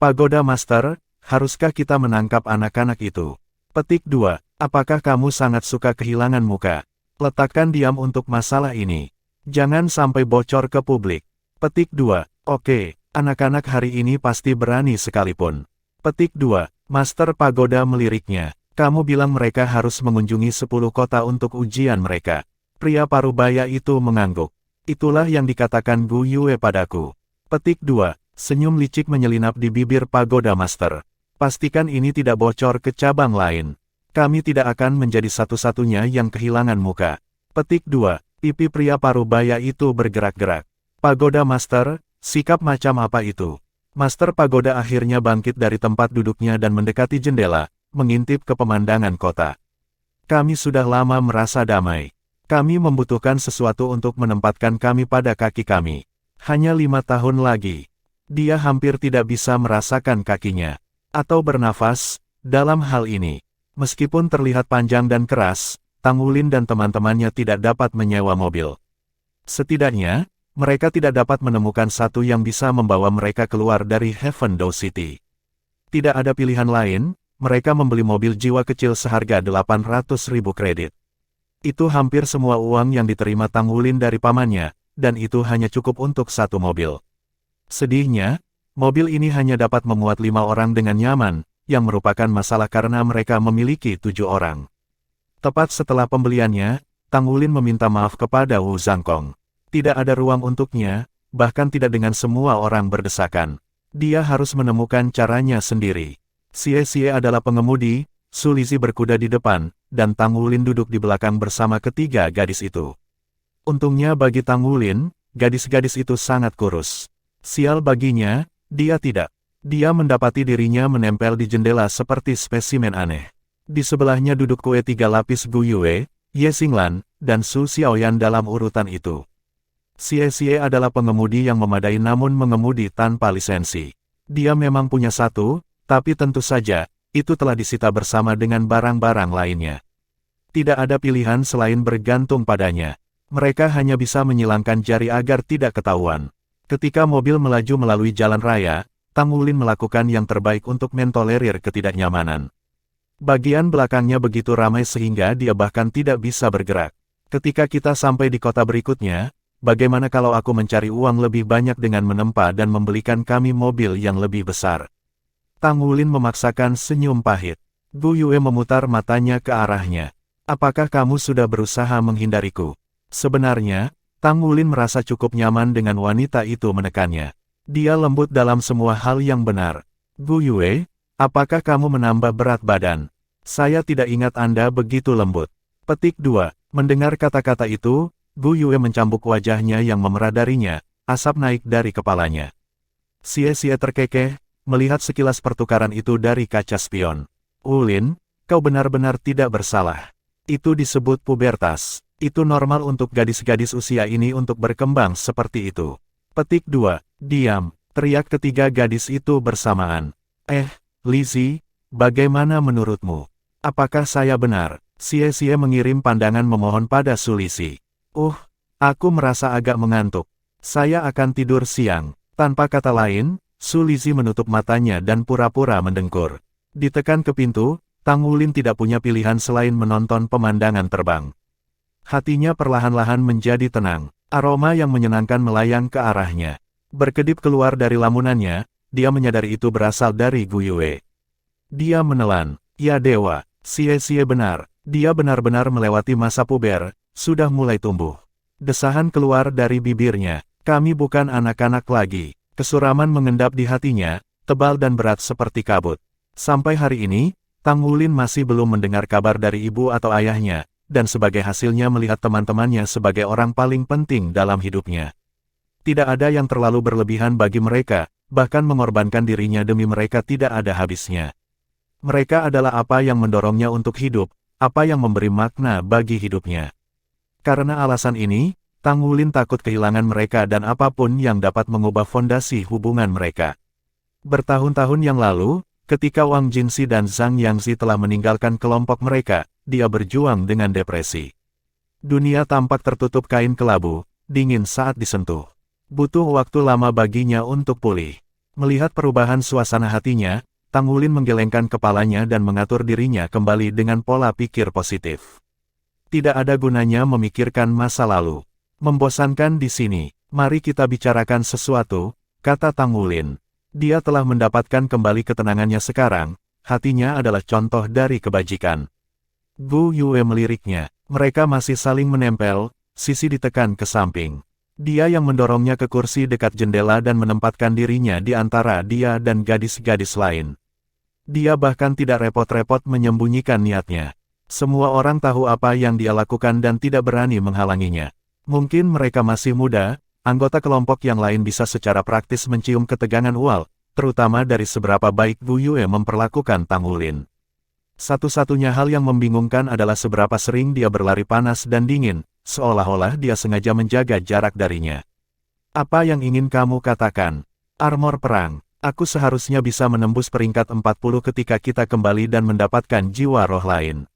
Pagoda Master, haruskah kita menangkap anak-anak itu? Petik 2. Apakah kamu sangat suka kehilangan muka? Letakkan diam untuk masalah ini. Jangan sampai bocor ke publik. Petik 2. Oke, anak-anak hari ini pasti berani sekalipun. Petik 2. Master Pagoda meliriknya. Kamu bilang mereka harus mengunjungi 10 kota untuk ujian mereka. Pria parubaya itu mengangguk. Itulah yang dikatakan Gu Yue padaku. Petik 2. Senyum licik menyelinap di bibir Pagoda Master. Pastikan ini tidak bocor ke cabang lain. Kami tidak akan menjadi satu-satunya yang kehilangan muka. Petik 2. Pipi pria parubaya itu bergerak-gerak. Pagoda Master, sikap macam apa itu? Master Pagoda akhirnya bangkit dari tempat duduknya dan mendekati jendela, mengintip ke pemandangan kota. Kami sudah lama merasa damai. Kami membutuhkan sesuatu untuk menempatkan kami pada kaki kami. Hanya 5 tahun lagi. Dia hampir tidak bisa merasakan kakinya. Atau bernafas, dalam hal ini. Meskipun terlihat panjang dan keras, Tangulin dan teman-temannya tidak dapat menyewa mobil. Setidaknya, mereka tidak dapat menemukan satu yang bisa membawa mereka keluar dari Heaven Dow City. Tidak ada pilihan lain, mereka membeli mobil jiwa kecil seharga 800.000 kredit. Itu hampir semua uang yang diterima Tangulin dari pamannya, dan itu hanya cukup untuk satu mobil. Sedihnya, mobil ini hanya dapat memuat 5 orang dengan nyaman, yang merupakan masalah karena mereka memiliki 7 orang. Tepat setelah pembeliannya, Tangulin meminta maaf kepada Wu Zhangkong. Tidak ada ruang untuknya, bahkan tidak dengan semua orang berdesakan. Dia harus menemukan caranya sendiri. Xie adalah pengemudi, Su Lizhi berkuda di depan, dan Tangulin duduk di belakang bersama ketiga gadis itu. Untungnya bagi Tangulin, gadis-gadis itu sangat kurus. Sial baginya, dia tidak. Dia mendapati dirinya menempel di jendela seperti spesimen aneh. Di sebelahnya duduk kue 3 lapis Gu Yue, Ye Xinglan, dan Su Xiaoyan dalam urutan itu. Xie adalah pengemudi yang memadai namun mengemudi tanpa lisensi. Dia memang punya satu, tapi tentu saja, itu telah disita bersama dengan barang-barang lainnya. Tidak ada pilihan selain bergantung padanya. Mereka hanya bisa menyilangkan jari agar tidak ketahuan. Ketika mobil melaju melalui jalan raya, Tangulin melakukan yang terbaik untuk mentolerir ketidaknyamanan. Bagian belakangnya begitu ramai sehingga dia bahkan tidak bisa bergerak. Ketika kita sampai di kota berikutnya, bagaimana kalau aku mencari uang lebih banyak dengan menempa dan membelikan kami mobil yang lebih besar? Tangulin memaksakan senyum pahit. Gu Yue memutar matanya ke arahnya. Apakah kamu sudah berusaha menghindariku? Sebenarnya, Tangulin merasa cukup nyaman dengan wanita itu menekannya. Dia lembut dalam semua hal yang benar. Gu Yue, apakah kamu menambah berat badan? Saya tidak ingat Anda begitu lembut. Petik 2. Mendengar kata-kata itu, Gu Yue mencambuk wajahnya yang memerah darinya, asap naik dari kepalanya. Xie terkekeh, melihat sekilas pertukaran itu dari kaca spion. Ulin, kau benar-benar tidak bersalah. Itu disebut pubertas. Itu normal untuk gadis-gadis usia ini untuk berkembang seperti itu. Petik 2. Diam, teriak ketiga gadis itu bersamaan. Lizhi, bagaimana menurutmu? Apakah saya benar? Xie mengirim pandangan memohon pada Su Lizhi. Aku merasa agak mengantuk. Saya akan tidur siang. Tanpa kata lain, Su Lizhi menutup matanya dan pura-pura mendengkur. Ditekan ke pintu, Tangulin tidak punya pilihan selain menonton pemandangan terbang. Hatinya perlahan-lahan menjadi tenang. Aroma yang menyenangkan melayang ke arahnya. Berkedip keluar dari lamunannya, dia menyadari itu berasal dari Gu Yue. Dia menelan. Ya dewa, Xie benar. Dia benar-benar melewati masa puber, sudah mulai tumbuh. Desahan keluar dari bibirnya. Kami bukan anak-anak lagi. Kesuraman mengendap di hatinya, tebal dan berat seperti kabut. Sampai hari ini, Tangulin masih belum mendengar kabar dari ibu atau ayahnya, dan sebagai hasilnya melihat teman-temannya sebagai orang paling penting dalam hidupnya. Tidak ada yang terlalu berlebihan bagi mereka, bahkan mengorbankan dirinya demi mereka tidak ada habisnya. Mereka adalah apa yang mendorongnya untuk hidup, apa yang memberi makna bagi hidupnya. Karena alasan ini, Tangulin takut kehilangan mereka dan apapun yang dapat mengubah fondasi hubungan mereka. Bertahun-tahun yang lalu, ketika Wang Jinxi dan Zhang Yangzi telah meninggalkan kelompok mereka, dia berjuang dengan depresi. Dunia tampak tertutup kain kelabu, dingin saat disentuh. Butuh waktu lama baginya untuk pulih. Melihat perubahan suasana hatinya, Tangulin menggelengkan kepalanya dan mengatur dirinya kembali dengan pola pikir positif. Tidak ada gunanya memikirkan masa lalu. Membosankan di sini, mari kita bicarakan sesuatu, kata Tangulin. Dia telah mendapatkan kembali ketenangannya sekarang, hatinya adalah contoh dari kebajikan. Gu Yue meliriknya. Mereka masih saling menempel, sisi ditekan ke samping. Dia yang mendorongnya ke kursi dekat jendela dan menempatkan dirinya di antara dia dan gadis-gadis lain. Dia bahkan tidak repot-repot menyembunyikan niatnya. Semua orang tahu apa yang dia lakukan dan tidak berani menghalanginya. Mungkin mereka masih muda, anggota kelompok yang lain bisa secara praktis mencium ketegangan Ual, terutama dari seberapa baik Gu Yue memperlakukan Tang Wulin. Satu-satunya hal yang membingungkan adalah seberapa sering dia berlari panas dan dingin, seolah-olah dia sengaja menjaga jarak darinya. Apa yang ingin kamu katakan? Armor perang. Aku seharusnya bisa menembus peringkat 40 ketika kita kembali dan mendapatkan jiwa roh lain.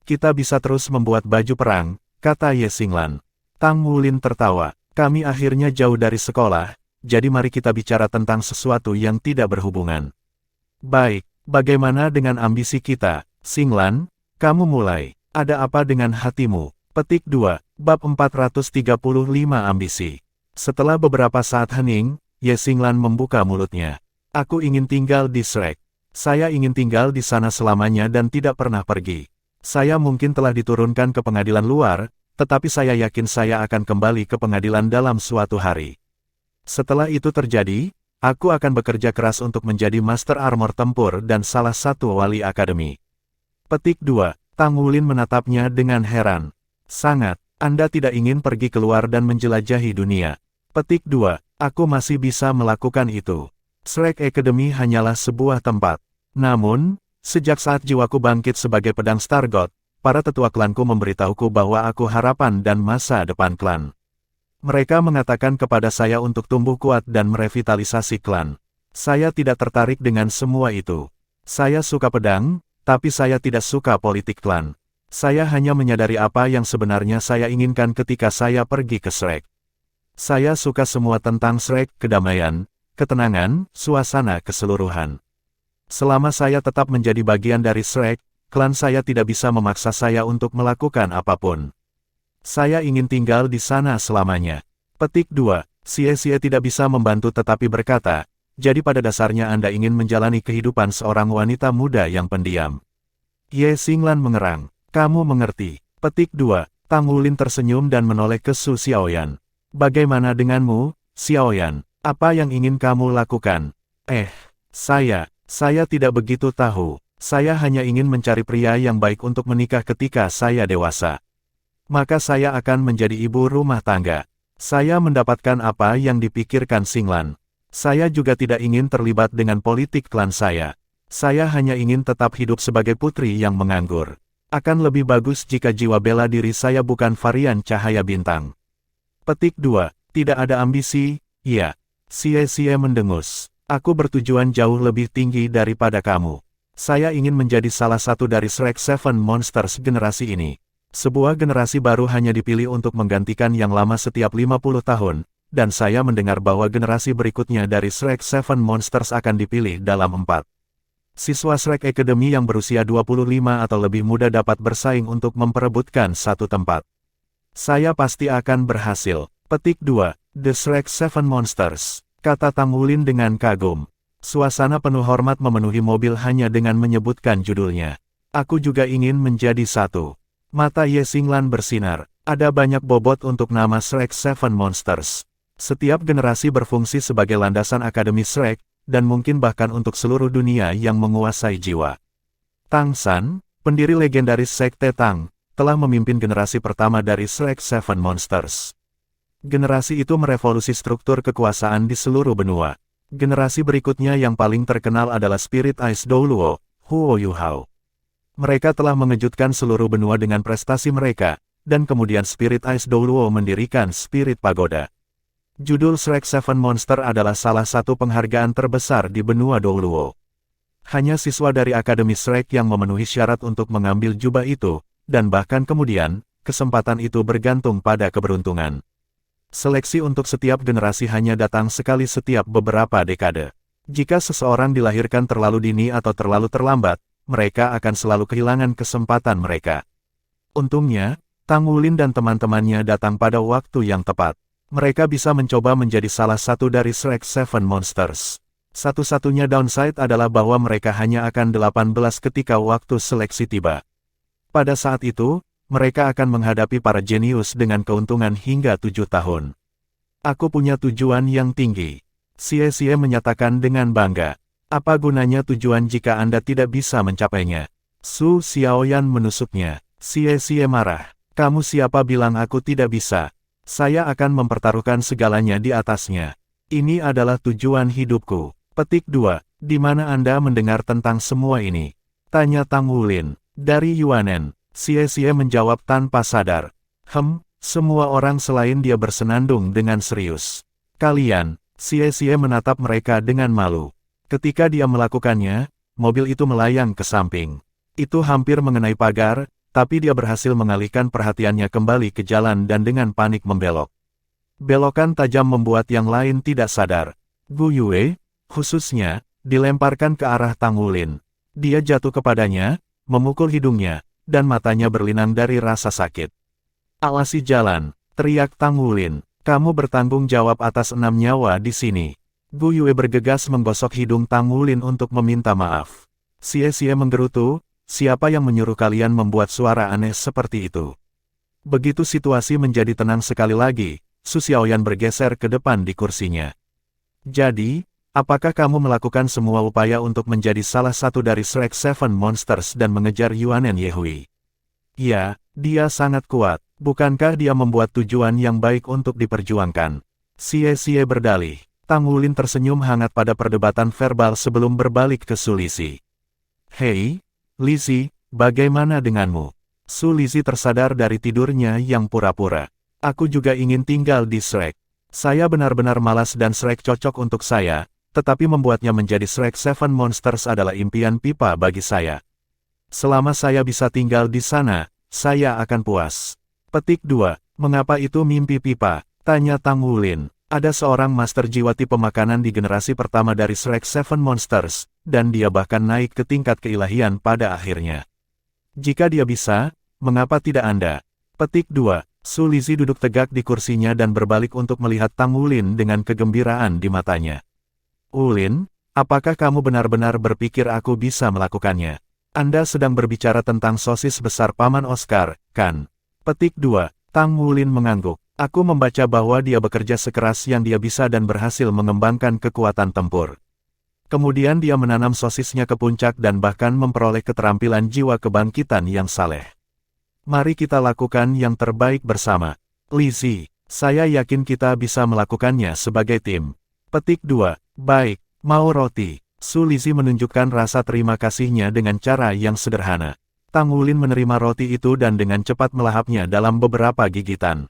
Kita bisa terus membuat baju perang, kata Ye Xinglan. Tang Wulin tertawa. Kami akhirnya jauh dari sekolah, jadi mari kita bicara tentang sesuatu yang tidak berhubungan. Baik, bagaimana dengan ambisi kita? Xinglan, kamu mulai. Ada apa dengan hatimu? Petik 2, bab 435 ambisi. Setelah beberapa saat hening, Ye Xinglan membuka mulutnya. Aku ingin tinggal di Shrek. Saya ingin tinggal di sana selamanya dan tidak pernah pergi. Saya mungkin telah diturunkan ke pengadilan luar, tetapi saya yakin saya akan kembali ke pengadilan dalam suatu hari. Setelah itu terjadi, aku akan bekerja keras untuk menjadi Master Armor Tempur dan salah satu wali akademi. Petik 2, Tang Wulin menatapnya dengan heran. Sangat, Anda tidak ingin pergi keluar dan menjelajahi dunia. Petik 2, aku masih bisa melakukan itu. Shrek Academy hanyalah sebuah tempat. Namun, sejak saat jiwaku bangkit sebagai pedang Star God, para tetua klanku memberitahuku bahwa aku harapan dan masa depan klan. Mereka mengatakan kepada saya untuk tumbuh kuat dan merevitalisasi klan. Saya tidak tertarik dengan semua itu. Saya suka pedang, tapi saya tidak suka politik klan. Saya hanya menyadari apa yang sebenarnya saya inginkan ketika saya pergi ke Shrek. Saya suka semua tentang Shrek, kedamaian, ketenangan, suasana keseluruhan. Selama saya tetap menjadi bagian dari Shrek, klan saya tidak bisa memaksa saya untuk melakukan apapun. Saya ingin tinggal di sana selamanya. Petik 2, Xie tidak bisa membantu tetapi berkata, jadi pada dasarnya Anda ingin menjalani kehidupan seorang wanita muda yang pendiam. Ye Xinglan mengerang. Kamu mengerti. Petik 2, Tang Wulin tersenyum dan menoleh ke Su Xiaoyan. Bagaimana denganmu, Xiaoyan? Apa yang ingin kamu lakukan? Saya tidak begitu tahu. Saya hanya ingin mencari pria yang baik untuk menikah ketika saya dewasa. Maka saya akan menjadi ibu rumah tangga. Saya mendapatkan apa yang dipikirkan Xinglan. Saya juga tidak ingin terlibat dengan politik klan saya. Saya hanya ingin tetap hidup sebagai putri yang menganggur. Akan lebih bagus jika jiwa bela diri saya bukan varian cahaya bintang. Petik 2, tidak ada ambisi, iya. Xie mendengus. Aku bertujuan jauh lebih tinggi daripada kamu. Saya ingin menjadi salah satu dari Shrek Seven Monsters generasi ini. Sebuah generasi baru hanya dipilih untuk menggantikan yang lama setiap 50 tahun, dan saya mendengar bahwa generasi berikutnya dari Shrek Seven Monsters akan dipilih dalam 4. Siswa Shrek Academy yang berusia 25 atau lebih muda dapat bersaing untuk memperebutkan satu tempat. Saya pasti akan berhasil. Petik 2, The Shrek Seven Monsters. Kata Tang Wulin dengan kagum. Suasana penuh hormat memenuhi mobil hanya dengan menyebutkan judulnya. Aku juga ingin menjadi satu. Mata Ye Xinglan bersinar. Ada banyak bobot untuk nama Shrek Seven Monsters. Setiap generasi berfungsi sebagai landasan Akademi Shrek, dan mungkin bahkan untuk seluruh dunia yang menguasai jiwa. Tang San, pendiri legendaris Sekte Tang, telah memimpin generasi pertama dari Shrek Seven Monsters. Generasi itu merevolusi struktur kekuasaan di seluruh benua. Generasi berikutnya yang paling terkenal adalah Spirit Ice Douluo, Huo Yuhao. Mereka telah mengejutkan seluruh benua dengan prestasi mereka, dan kemudian Spirit Ice Douluo mendirikan Spirit Pagoda. Judul Shrek Seven Monster adalah salah satu penghargaan terbesar di benua Douluo. Hanya siswa dari Akademi Shrek yang memenuhi syarat untuk mengambil jubah itu, dan bahkan kemudian, kesempatan itu bergantung pada keberuntungan. Seleksi untuk setiap generasi hanya datang sekali setiap beberapa dekade. Jika seseorang dilahirkan terlalu dini atau terlalu terlambat, mereka akan selalu kehilangan kesempatan mereka. Untungnya, Tang Wulin dan teman-temannya datang pada waktu yang tepat. Mereka bisa mencoba menjadi salah satu dari Shrek Seven Monsters. Satu-satunya downside adalah bahwa mereka hanya akan 18 ketika waktu seleksi tiba. Pada saat itu, mereka akan menghadapi para jenius dengan keuntungan hingga 7 tahun. Aku punya tujuan yang tinggi. Xie menyatakan dengan bangga. Apa gunanya tujuan jika Anda tidak bisa mencapainya? Su Xiaoyan menusuknya. Xie marah. Kamu siapa bilang aku tidak bisa? Saya akan mempertaruhkan segalanya di atasnya. Ini adalah tujuan hidupku. Petik 2. Di mana Anda mendengar tentang semua ini? Tanya Tang Wulin. Dari Yuanen. Xie menjawab tanpa sadar. Semua orang selain dia bersenandung dengan serius. Kalian, Xie menatap mereka dengan malu. Ketika dia melakukannya, mobil itu melayang ke samping. Itu hampir mengenai pagar, tapi dia berhasil mengalihkan perhatiannya kembali ke jalan dan dengan panik membelok. Belokan tajam membuat yang lain tidak sadar. Gu Yue, khususnya, dilemparkan ke arah Tang Wulin. Dia jatuh kepadanya, memukul hidungnya, dan matanya berlinang dari rasa sakit. Awasi jalan, teriak Tang Wulin. Kamu bertanggung jawab atas 6 nyawa di sini. Gu Yue bergegas menggosok hidung Tang Wulin untuk meminta maaf. Xie menggerutu. Siapa yang menyuruh kalian membuat suara aneh seperti itu? Begitu situasi menjadi tenang sekali lagi, Su Xiaoyan bergeser ke depan di kursinya. Jadi, apakah kamu melakukan semua upaya untuk menjadi salah satu dari Shrek Seven Monsters dan mengejar Yuanen Yehui? Ya, dia sangat kuat. Bukankah dia membuat tujuan yang baik untuk diperjuangkan? Xie berdalih. Tang Wulin tersenyum hangat pada perdebatan verbal sebelum berbalik ke Su Lizzie. Hei, Lizzie, bagaimana denganmu? Su Lizzie tersadar dari tidurnya yang pura-pura. Aku juga ingin tinggal di Shrek. Saya benar-benar malas dan Shrek cocok untuk saya, tetapi membuatnya menjadi Shrek Seven Monsters adalah impian pipa bagi saya. Selama saya bisa tinggal di sana, saya akan puas. Petik 2. Mengapa itu mimpi pipa? Tanya Tang Wulin. Ada seorang master jiwati pemakanan di generasi pertama dari Shrek Seven Monsters, dan dia bahkan naik ke tingkat keilahian pada akhirnya. Jika dia bisa, mengapa tidak Anda? Petik 2. Su Lizzie duduk tegak di kursinya dan berbalik untuk melihat Tang Wulin dengan kegembiraan di matanya. Wulin, apakah kamu benar-benar berpikir aku bisa melakukannya? Anda sedang berbicara tentang sosis besar Paman Oscar, kan? Petik 2. Tang Wulin mengangguk. Aku membaca bahwa dia bekerja sekeras yang dia bisa dan berhasil mengembangkan kekuatan tempur. Kemudian dia menanam sosisnya ke puncak dan bahkan memperoleh keterampilan jiwa kebangkitan yang saleh. Mari kita lakukan yang terbaik bersama. Lizzie, saya yakin kita bisa melakukannya sebagai tim. Petik 2. Baik, mau roti. Su Lizzie menunjukkan rasa terima kasihnya dengan cara yang sederhana. Tang Wulin menerima roti itu dan dengan cepat melahapnya dalam beberapa gigitan.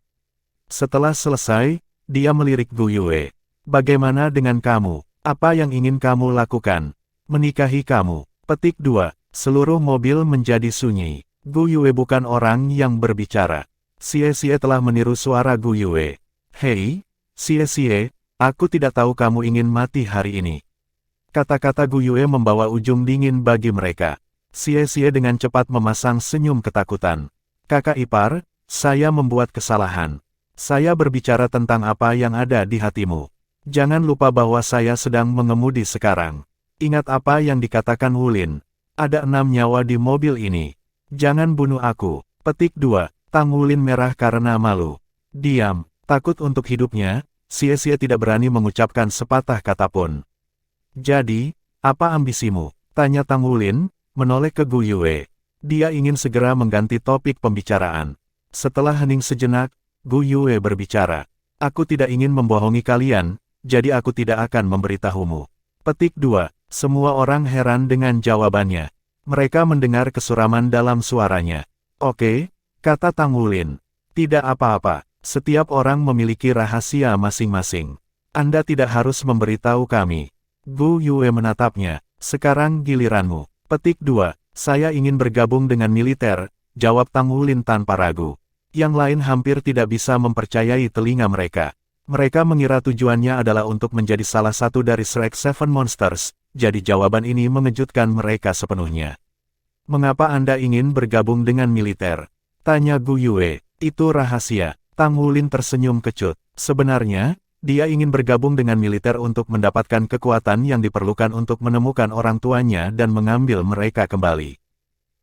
Setelah selesai, dia melirik Gu Yue. Bagaimana dengan kamu? Apa yang ingin kamu lakukan? Menikahi kamu. Petik 2. Seluruh mobil menjadi sunyi. Gu Yue bukan orang yang berbicara. Xie telah meniru suara Gu Yue. Hei, Xie, aku tidak tahu kamu ingin mati hari ini. Kata-kata Gu Yue membawa ujung dingin bagi mereka. Xie dengan cepat memasang senyum ketakutan. Kakak ipar, saya membuat kesalahan. Saya berbicara tentang apa yang ada di hatimu. Jangan lupa bahwa saya sedang mengemudi sekarang. Ingat apa yang dikatakan Wulin. Ada 6 nyawa di mobil ini. Jangan bunuh aku. Petik 2. Tang Wulin merah karena malu. Diam. Takut untuk hidupnya, Xie tidak berani mengucapkan sepatah kata pun. Jadi, apa ambisimu? Tanya Tang Wulin, menoleh ke Gu Yue. Dia ingin segera mengganti topik pembicaraan. Setelah hening sejenak, Gu Yue berbicara. Aku tidak ingin membohongi kalian, jadi aku tidak akan memberitahumu. Petik 2. Semua orang heran dengan jawabannya. Mereka mendengar kesuraman dalam suaranya. Oke, kata Tang Wulin. Tidak apa-apa, setiap orang memiliki rahasia masing-masing. Anda tidak harus memberitahu kami. Gu Yue menatapnya. Sekarang giliranmu. Petik 2. Saya ingin bergabung dengan militer, jawab Tang Wulin tanpa ragu. Yang lain hampir tidak bisa mempercayai telinga mereka. Mereka mengira tujuannya adalah untuk menjadi salah satu dari Shrek Seven Monsters, jadi jawaban ini mengejutkan mereka sepenuhnya. Mengapa Anda ingin bergabung dengan militer? Tanya Gu Yue. Itu rahasia. Tang Wulin tersenyum kecut. Sebenarnya, Dia ingin bergabung dengan militer untuk mendapatkan kekuatan yang diperlukan untuk menemukan orang tuanya dan mengambil mereka kembali.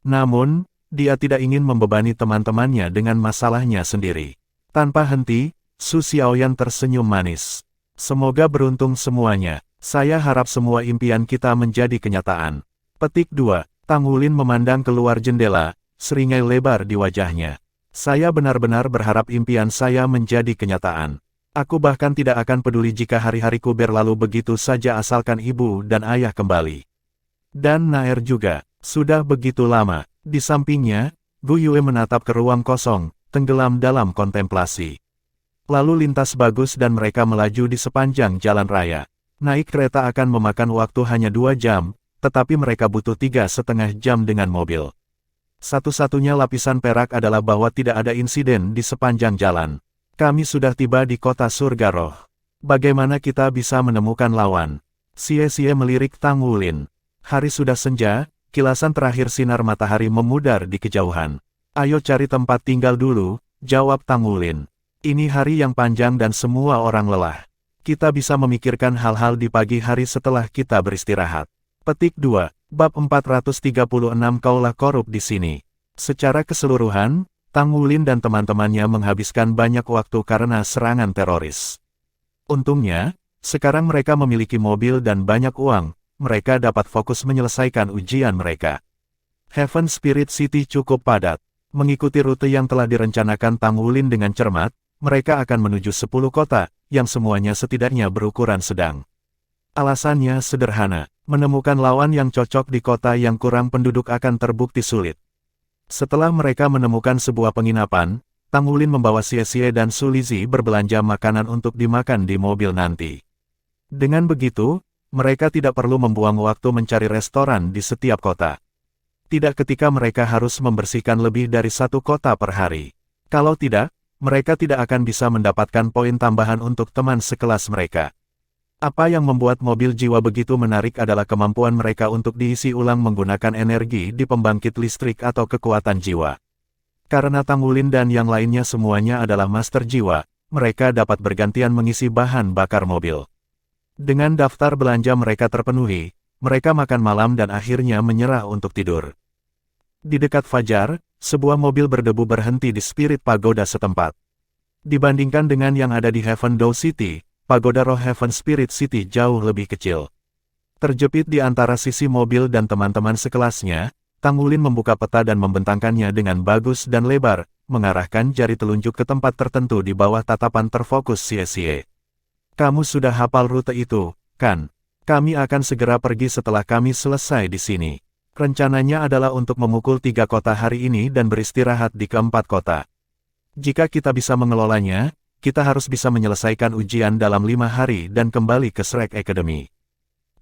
Namun, dia tidak ingin membebani teman-temannya dengan masalahnya sendiri. Tanpa henti, Su Xiaoyan tersenyum manis. Semoga beruntung semuanya. Saya harap semua impian kita menjadi kenyataan. Petik 2. Tang Wulin memandang keluar jendela, seringai lebar di wajahnya. Saya benar-benar berharap impian saya menjadi kenyataan. Aku bahkan tidak akan peduli jika hari-hariku berlalu begitu saja asalkan ibu dan ayah kembali. Dan Naer juga. Sudah begitu lama. Di sampingnya, Gu Yue menatap ke ruang kosong, tenggelam dalam kontemplasi. Lalu lintas bagus dan mereka melaju di sepanjang jalan raya. Naik kereta akan memakan waktu hanya 2 jam, tetapi mereka butuh 3,5 jam dengan mobil. Satu-satunya lapisan perak adalah bahwa tidak ada insiden di sepanjang jalan. Kami sudah tiba di kota surga roh. Bagaimana kita bisa menemukan lawan? Xie melirik Tang Wulin. Hari sudah senja, kilasan terakhir sinar matahari memudar di kejauhan. Ayo cari tempat tinggal dulu, jawab Tang Wulin. Ini hari yang panjang dan semua orang lelah. Kita bisa memikirkan hal-hal di pagi hari setelah kita beristirahat. Petik 2. Bab 436 Kaulah korup di sini. Secara keseluruhan, Tang Wulin dan teman-temannya menghabiskan banyak waktu karena serangan teroris. Untungnya, sekarang mereka memiliki mobil dan banyak uang, mereka dapat fokus menyelesaikan ujian mereka. Heaven Spirit City cukup padat. Mengikuti rute yang telah direncanakan Tang Wulin dengan cermat, mereka akan menuju 10 kota, yang semuanya setidaknya berukuran sedang. Alasannya sederhana, menemukan lawan yang cocok di kota yang kurang penduduk akan terbukti sulit. Setelah mereka menemukan sebuah penginapan, Tang Wulin membawa Xie dan Su Lizi berbelanja makanan untuk dimakan di mobil nanti. Dengan begitu, mereka tidak perlu membuang waktu mencari restoran di setiap kota. Tidak ketika mereka harus membersihkan lebih dari 1 kota per hari. Kalau tidak, mereka tidak akan bisa mendapatkan poin tambahan untuk teman sekelas mereka. Apa yang membuat mobil jiwa begitu menarik adalah kemampuan mereka untuk diisi ulang menggunakan energi di pembangkit listrik atau kekuatan jiwa. Karena Tang Wulin dan yang lainnya semuanya adalah master jiwa, mereka dapat bergantian mengisi bahan bakar mobil. Dengan daftar belanja mereka terpenuhi, mereka makan malam dan akhirnya menyerah untuk tidur. Di dekat fajar, sebuah mobil berdebu berhenti di Spirit Pagoda setempat. Dibandingkan dengan yang ada di Heaven Dow City, Pagoda Roh Heaven Spirit City jauh lebih kecil. Terjepit di antara sisi mobil dan teman-teman sekelasnya, Tang Wulin membuka peta dan membentangkannya dengan bagus dan lebar, mengarahkan jari telunjuk ke tempat tertentu di bawah tatapan terfokus Xie. Kamu sudah hafal rute itu, kan? Kami akan segera pergi setelah kami selesai di sini. Rencananya adalah untuk memukul 3 kota hari ini dan beristirahat di keempat kota. Jika kita bisa mengelolanya, kita harus bisa menyelesaikan ujian dalam 5 hari dan kembali ke Shrek Academy.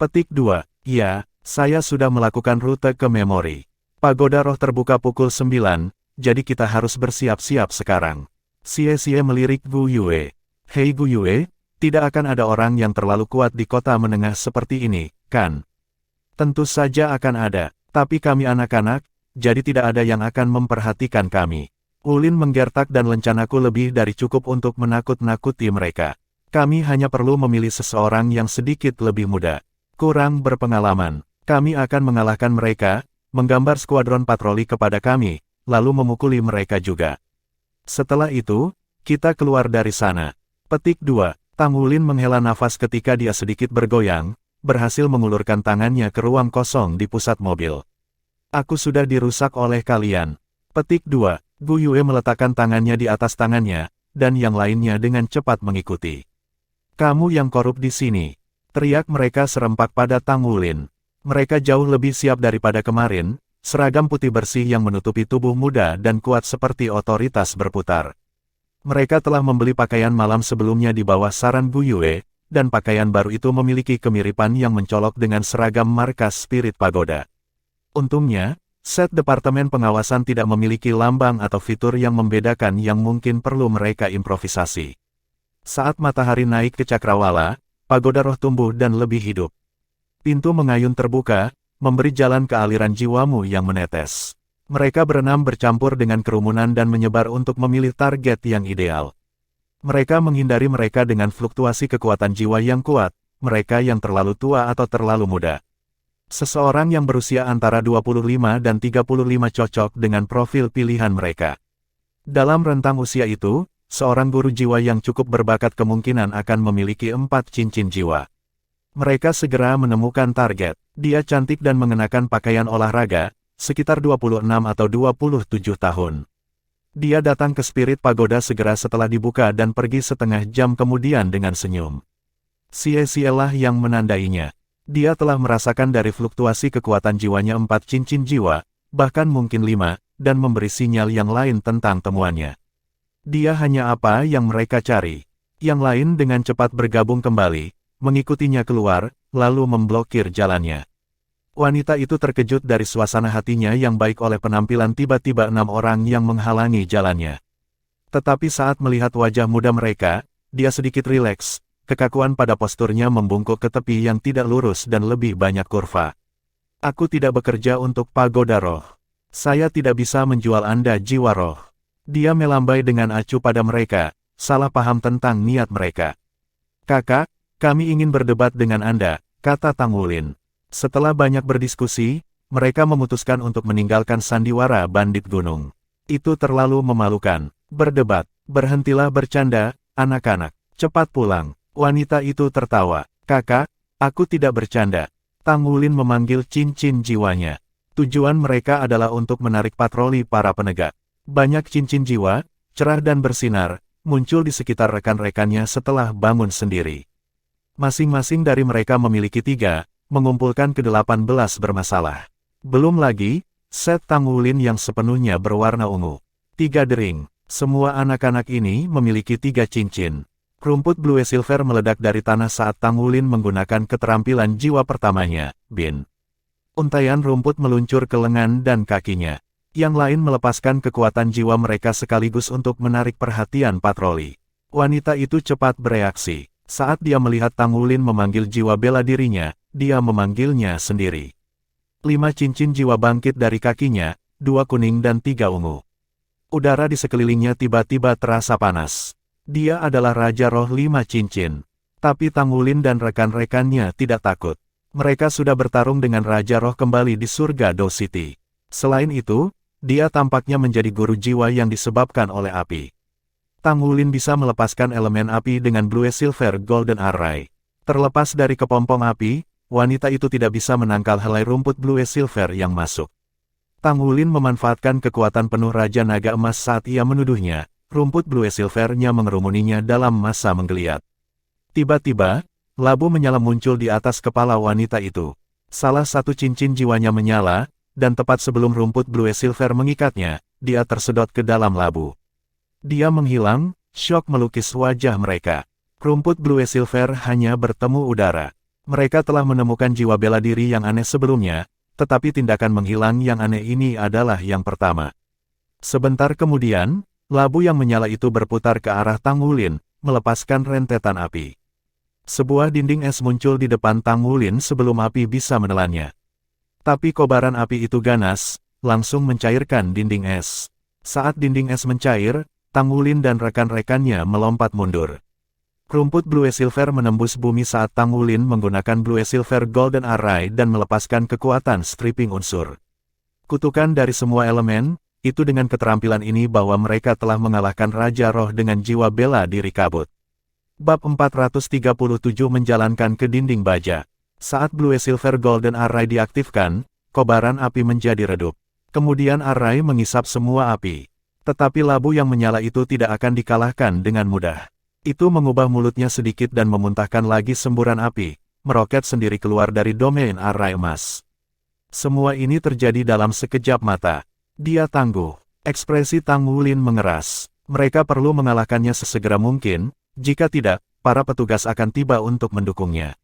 Petik 2. Ya, saya sudah melakukan rute ke memori. Pagoda roh terbuka pukul 9, jadi kita harus bersiap-siap sekarang. Xie melirik Gu Yue. Hei Gu Yue, tidak akan ada orang yang terlalu kuat di kota menengah seperti ini, kan? Tentu saja akan ada, tapi kami anak-anak, jadi tidak ada yang akan memperhatikan kami. Wulin menggertak dan lencanaku lebih dari cukup untuk menakut-nakuti mereka. Kami hanya perlu memilih seseorang yang sedikit lebih muda. Kurang berpengalaman. Kami akan mengalahkan mereka, menggambar skuadron patroli kepada kami, lalu memukuli mereka juga. Setelah itu, kita keluar dari sana. Petik 2. Tang Wulin menghela nafas ketika dia sedikit bergoyang, berhasil mengulurkan tangannya ke ruang kosong di pusat mobil. Aku sudah dirusak oleh kalian. Petik 2. Gu Yue meletakkan tangannya di atas tangannya, dan yang lainnya dengan cepat mengikuti. Kamu yang korup di sini. Teriak mereka serempak pada Tang Wulin. Mereka jauh lebih siap daripada kemarin, seragam putih bersih yang menutupi tubuh muda dan kuat seperti otoritas berputar. Mereka telah membeli pakaian malam sebelumnya di bawah saran Gu Yue, dan pakaian baru itu memiliki kemiripan yang mencolok dengan seragam markas Spirit Pagoda. Untungnya, set Departemen Pengawasan tidak memiliki lambang atau fitur yang membedakan yang mungkin perlu mereka improvisasi. Saat matahari naik ke cakrawala, pagoda roh tumbuh dan lebih hidup. Pintu mengayun terbuka, memberi jalan ke aliran jiwamu yang menetes. Mereka berenam bercampur dengan kerumunan dan menyebar untuk memilih target yang ideal. Mereka menghindari mereka dengan fluktuasi kekuatan jiwa yang kuat, mereka yang terlalu tua atau terlalu muda. Seseorang yang berusia antara 25 dan 35 cocok dengan profil pilihan mereka. Dalam rentang usia itu, seorang guru jiwa yang cukup berbakat kemungkinan akan memiliki 4 cincin jiwa. Mereka segera menemukan target. Dia cantik dan mengenakan pakaian olahraga, sekitar 26 atau 27 tahun. Dia datang ke Spirit Pagoda segera setelah dibuka dan pergi setengah jam kemudian dengan senyum. Sia-sialah yang menandainya. Dia telah merasakan dari fluktuasi kekuatan jiwanya 4 cincin jiwa, bahkan mungkin 5, dan memberi sinyal yang lain tentang temuannya. Dia hanya apa yang mereka cari. Yang lain dengan cepat bergabung kembali, mengikutinya keluar, lalu memblokir jalannya. Wanita itu terkejut dari suasana hatinya yang baik oleh penampilan tiba-tiba 6 orang yang menghalangi jalannya. Tetapi saat melihat wajah muda mereka, dia sedikit rileks. Kekakuan pada posturnya membungkuk ke tepi yang tidak lurus dan lebih banyak kurva. Aku tidak bekerja untuk pagoda roh. Saya tidak bisa menjual Anda jiwa roh. Dia melambai dengan acuh pada mereka, salah paham tentang niat mereka. Kakak, kami ingin berdebat dengan Anda, kata Tang Wulin. Setelah banyak berdiskusi, mereka memutuskan untuk meninggalkan sandiwara bandit gunung. Itu terlalu memalukan. Berdebat, berhentilah bercanda, anak-anak. Cepat pulang. Wanita itu tertawa. Kakak, aku tidak bercanda. Tang Wulin memanggil cincin jiwanya. Tujuan mereka adalah untuk menarik patroli para penegak. Banyak cincin jiwa, cerah dan bersinar, muncul di sekitar rekan-rekannya setelah bangun sendiri. Masing-masing dari mereka memiliki 3, mengumpulkan ke-18 bermasalah. Belum lagi, set Tang Wulin yang sepenuhnya berwarna ungu. 3 dering. Semua anak-anak ini memiliki 3 cincin. Rumput Blue Silver meledak dari tanah saat Tang Wulin menggunakan keterampilan jiwa pertamanya, Bin. Untaian rumput meluncur ke lengan dan kakinya. Yang lain melepaskan kekuatan jiwa mereka sekaligus untuk menarik perhatian patroli. Wanita itu cepat bereaksi. Saat dia melihat Tang Wulin memanggil jiwa bela dirinya, dia memanggilnya sendiri. 5 cincin jiwa bangkit dari kakinya, 2 kuning dan 3 ungu. Udara di sekelilingnya tiba-tiba terasa panas. Dia adalah Raja Roh 5 cincin. Tapi Tang Wulin dan rekan-rekannya tidak takut. Mereka sudah bertarung dengan Raja Roh kembali di surga Dao City. Selain itu, dia tampaknya menjadi guru jiwa yang disebabkan oleh api. Tang Wulin bisa melepaskan elemen api dengan Blue Silver Golden Array. Terlepas dari kepompong api, wanita itu tidak bisa menangkal helai rumput Blue Silver yang masuk. Tang Wulin memanfaatkan kekuatan penuh Raja Naga Emas saat ia menuduhnya. Rumput Blue Silver-nya mengerumuninya dalam masa menggeliat. Tiba-tiba, labu menyala muncul di atas kepala wanita itu. Salah satu cincin jiwanya menyala, dan tepat sebelum rumput Blue Silver mengikatnya, dia tersedot ke dalam labu. Dia menghilang, syok melukis wajah mereka. Rumput Blue Silver hanya bertemu udara. Mereka telah menemukan jiwa bela diri yang aneh sebelumnya, tetapi tindakan menghilang yang aneh ini adalah yang pertama. Sebentar kemudian, labu yang menyala itu berputar ke arah Tang Wulin, melepaskan rentetan api. Sebuah dinding es muncul di depan Tang Wulin sebelum api bisa menelannya. Tapi kobaran api itu ganas, langsung mencairkan dinding es. Saat dinding es mencair, Tang Wulin dan rekan-rekannya melompat mundur. Rumput Blue Silver menembus bumi saat Tang Wulin menggunakan Blue Silver Golden Array dan melepaskan kekuatan stripping unsur. Kutukan dari semua elemen, itu dengan keterampilan ini bahwa mereka telah mengalahkan Raja Roh dengan jiwa bela diri kabut. Bab 437 menjalankan ke dinding baja. Saat Blue Silver Golden Array diaktifkan, kobaran api menjadi redup. Kemudian Array mengisap semua api. Tetapi labu yang menyala itu tidak akan dikalahkan dengan mudah. Itu mengubah mulutnya sedikit dan memuntahkan lagi semburan api, meroket sendiri keluar dari domain Array emas. Semua ini terjadi dalam sekejap mata. Dia tangguh. Ekspresi Tang Wulin mengeras. Mereka perlu mengalahkannya sesegera mungkin, jika tidak, para petugas akan tiba untuk mendukungnya.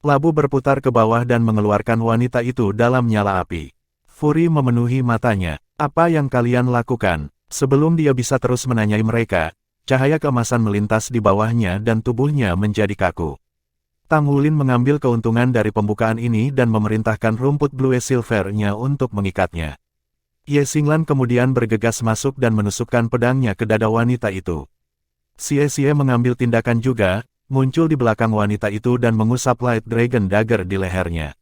Labu berputar ke bawah dan mengeluarkan wanita itu dalam nyala api. Furi memenuhi matanya. Apa yang kalian lakukan? Sebelum dia bisa terus menanyai mereka, cahaya keemasan melintas di bawahnya dan tubuhnya menjadi kaku. Tang Wulin mengambil keuntungan dari pembukaan ini dan memerintahkan rumput Blue Silver-nya untuk mengikatnya. Ye Xinglan kemudian bergegas masuk dan menusukkan pedangnya ke dada wanita itu. Xie mengambil tindakan juga, muncul di belakang wanita itu dan mengusap Light Dragon Dagger di lehernya.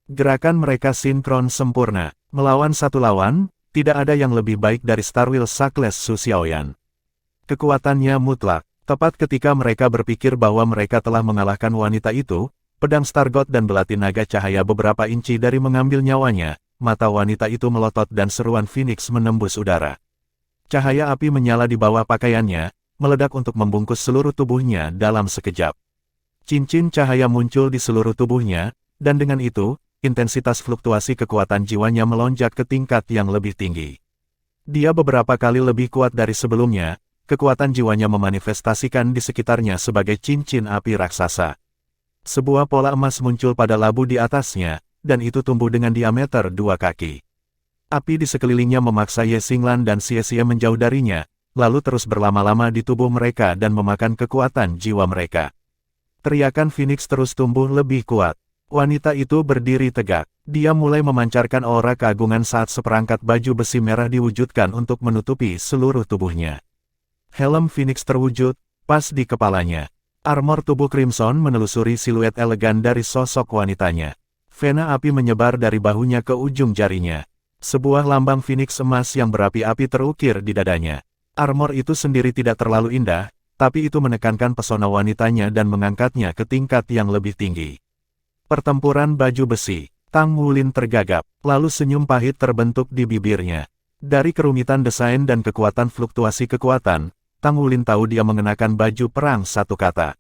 Gerakan mereka sinkron sempurna. Melawan satu lawan, tidak ada yang lebih baik dari Starwheel Suckless Su Xiaoyan. Kekuatannya mutlak. Tepat ketika mereka berpikir bahwa mereka telah mengalahkan wanita itu, pedang Stargot dan belati naga cahaya beberapa inci dari mengambil nyawanya, mata wanita itu melotot dan seruan Phoenix menembus udara. Cahaya api menyala di bawah pakaiannya, meledak untuk membungkus seluruh tubuhnya dalam sekejap. Cincin cahaya muncul di seluruh tubuhnya, dan dengan itu, intensitas fluktuasi kekuatan jiwanya melonjak ke tingkat yang lebih tinggi. Dia beberapa kali lebih kuat dari sebelumnya, kekuatan jiwanya memanifestasikan di sekitarnya sebagai cincin api raksasa. Sebuah pola emas muncul pada labu di atasnya, dan itu tumbuh dengan diameter 2 kaki. Api di sekelilingnya memaksa Ye Xinglan dan Xie menjauh darinya, lalu terus berlama-lama di tubuh mereka dan memakan kekuatan jiwa mereka. Teriakan Phoenix terus tumbuh lebih kuat. Wanita itu berdiri tegak. Dia mulai memancarkan aura keagungan saat seperangkat baju besi merah diwujudkan untuk menutupi seluruh tubuhnya. Helm Phoenix terwujud, pas di kepalanya. Armor tubuh Crimson menelusuri siluet elegan dari sosok wanitanya. Vena api menyebar dari bahunya ke ujung jarinya. Sebuah lambang Phoenix emas yang berapi-api terukir di dadanya. Armor itu sendiri tidak terlalu indah, tapi itu menekankan pesona wanitanya dan mengangkatnya ke tingkat yang lebih tinggi. Pertempuran baju besi. Tang Wulin tergagap, lalu senyum pahit terbentuk di bibirnya. Dari kerumitan desain dan kekuatan fluktuasi kekuatan, Tang Wulin tahu dia mengenakan baju perang satu kata.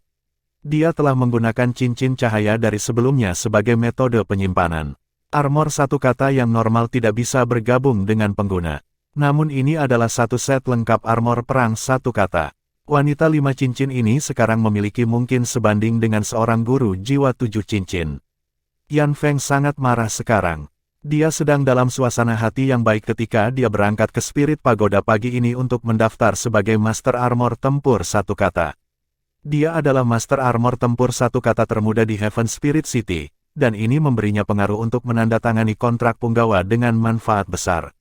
Dia telah menggunakan cincin cahaya dari sebelumnya sebagai metode penyimpanan. Armor satu kata yang normal tidak bisa bergabung dengan pengguna. Namun ini adalah satu set lengkap armor perang satu kata. Wanita 5 cincin ini sekarang memiliki mungkin sebanding dengan seorang guru jiwa 7 cincin. Yan Feng sangat marah sekarang. Dia sedang dalam suasana hati yang baik ketika dia berangkat ke Spirit Pagoda pagi ini untuk mendaftar sebagai Master Armor Tempur satu kata. Dia adalah Master Armor Tempur satu kata termuda di Heaven Spirit City, dan ini memberinya pengaruh untuk menandatangani kontrak punggawa dengan manfaat besar.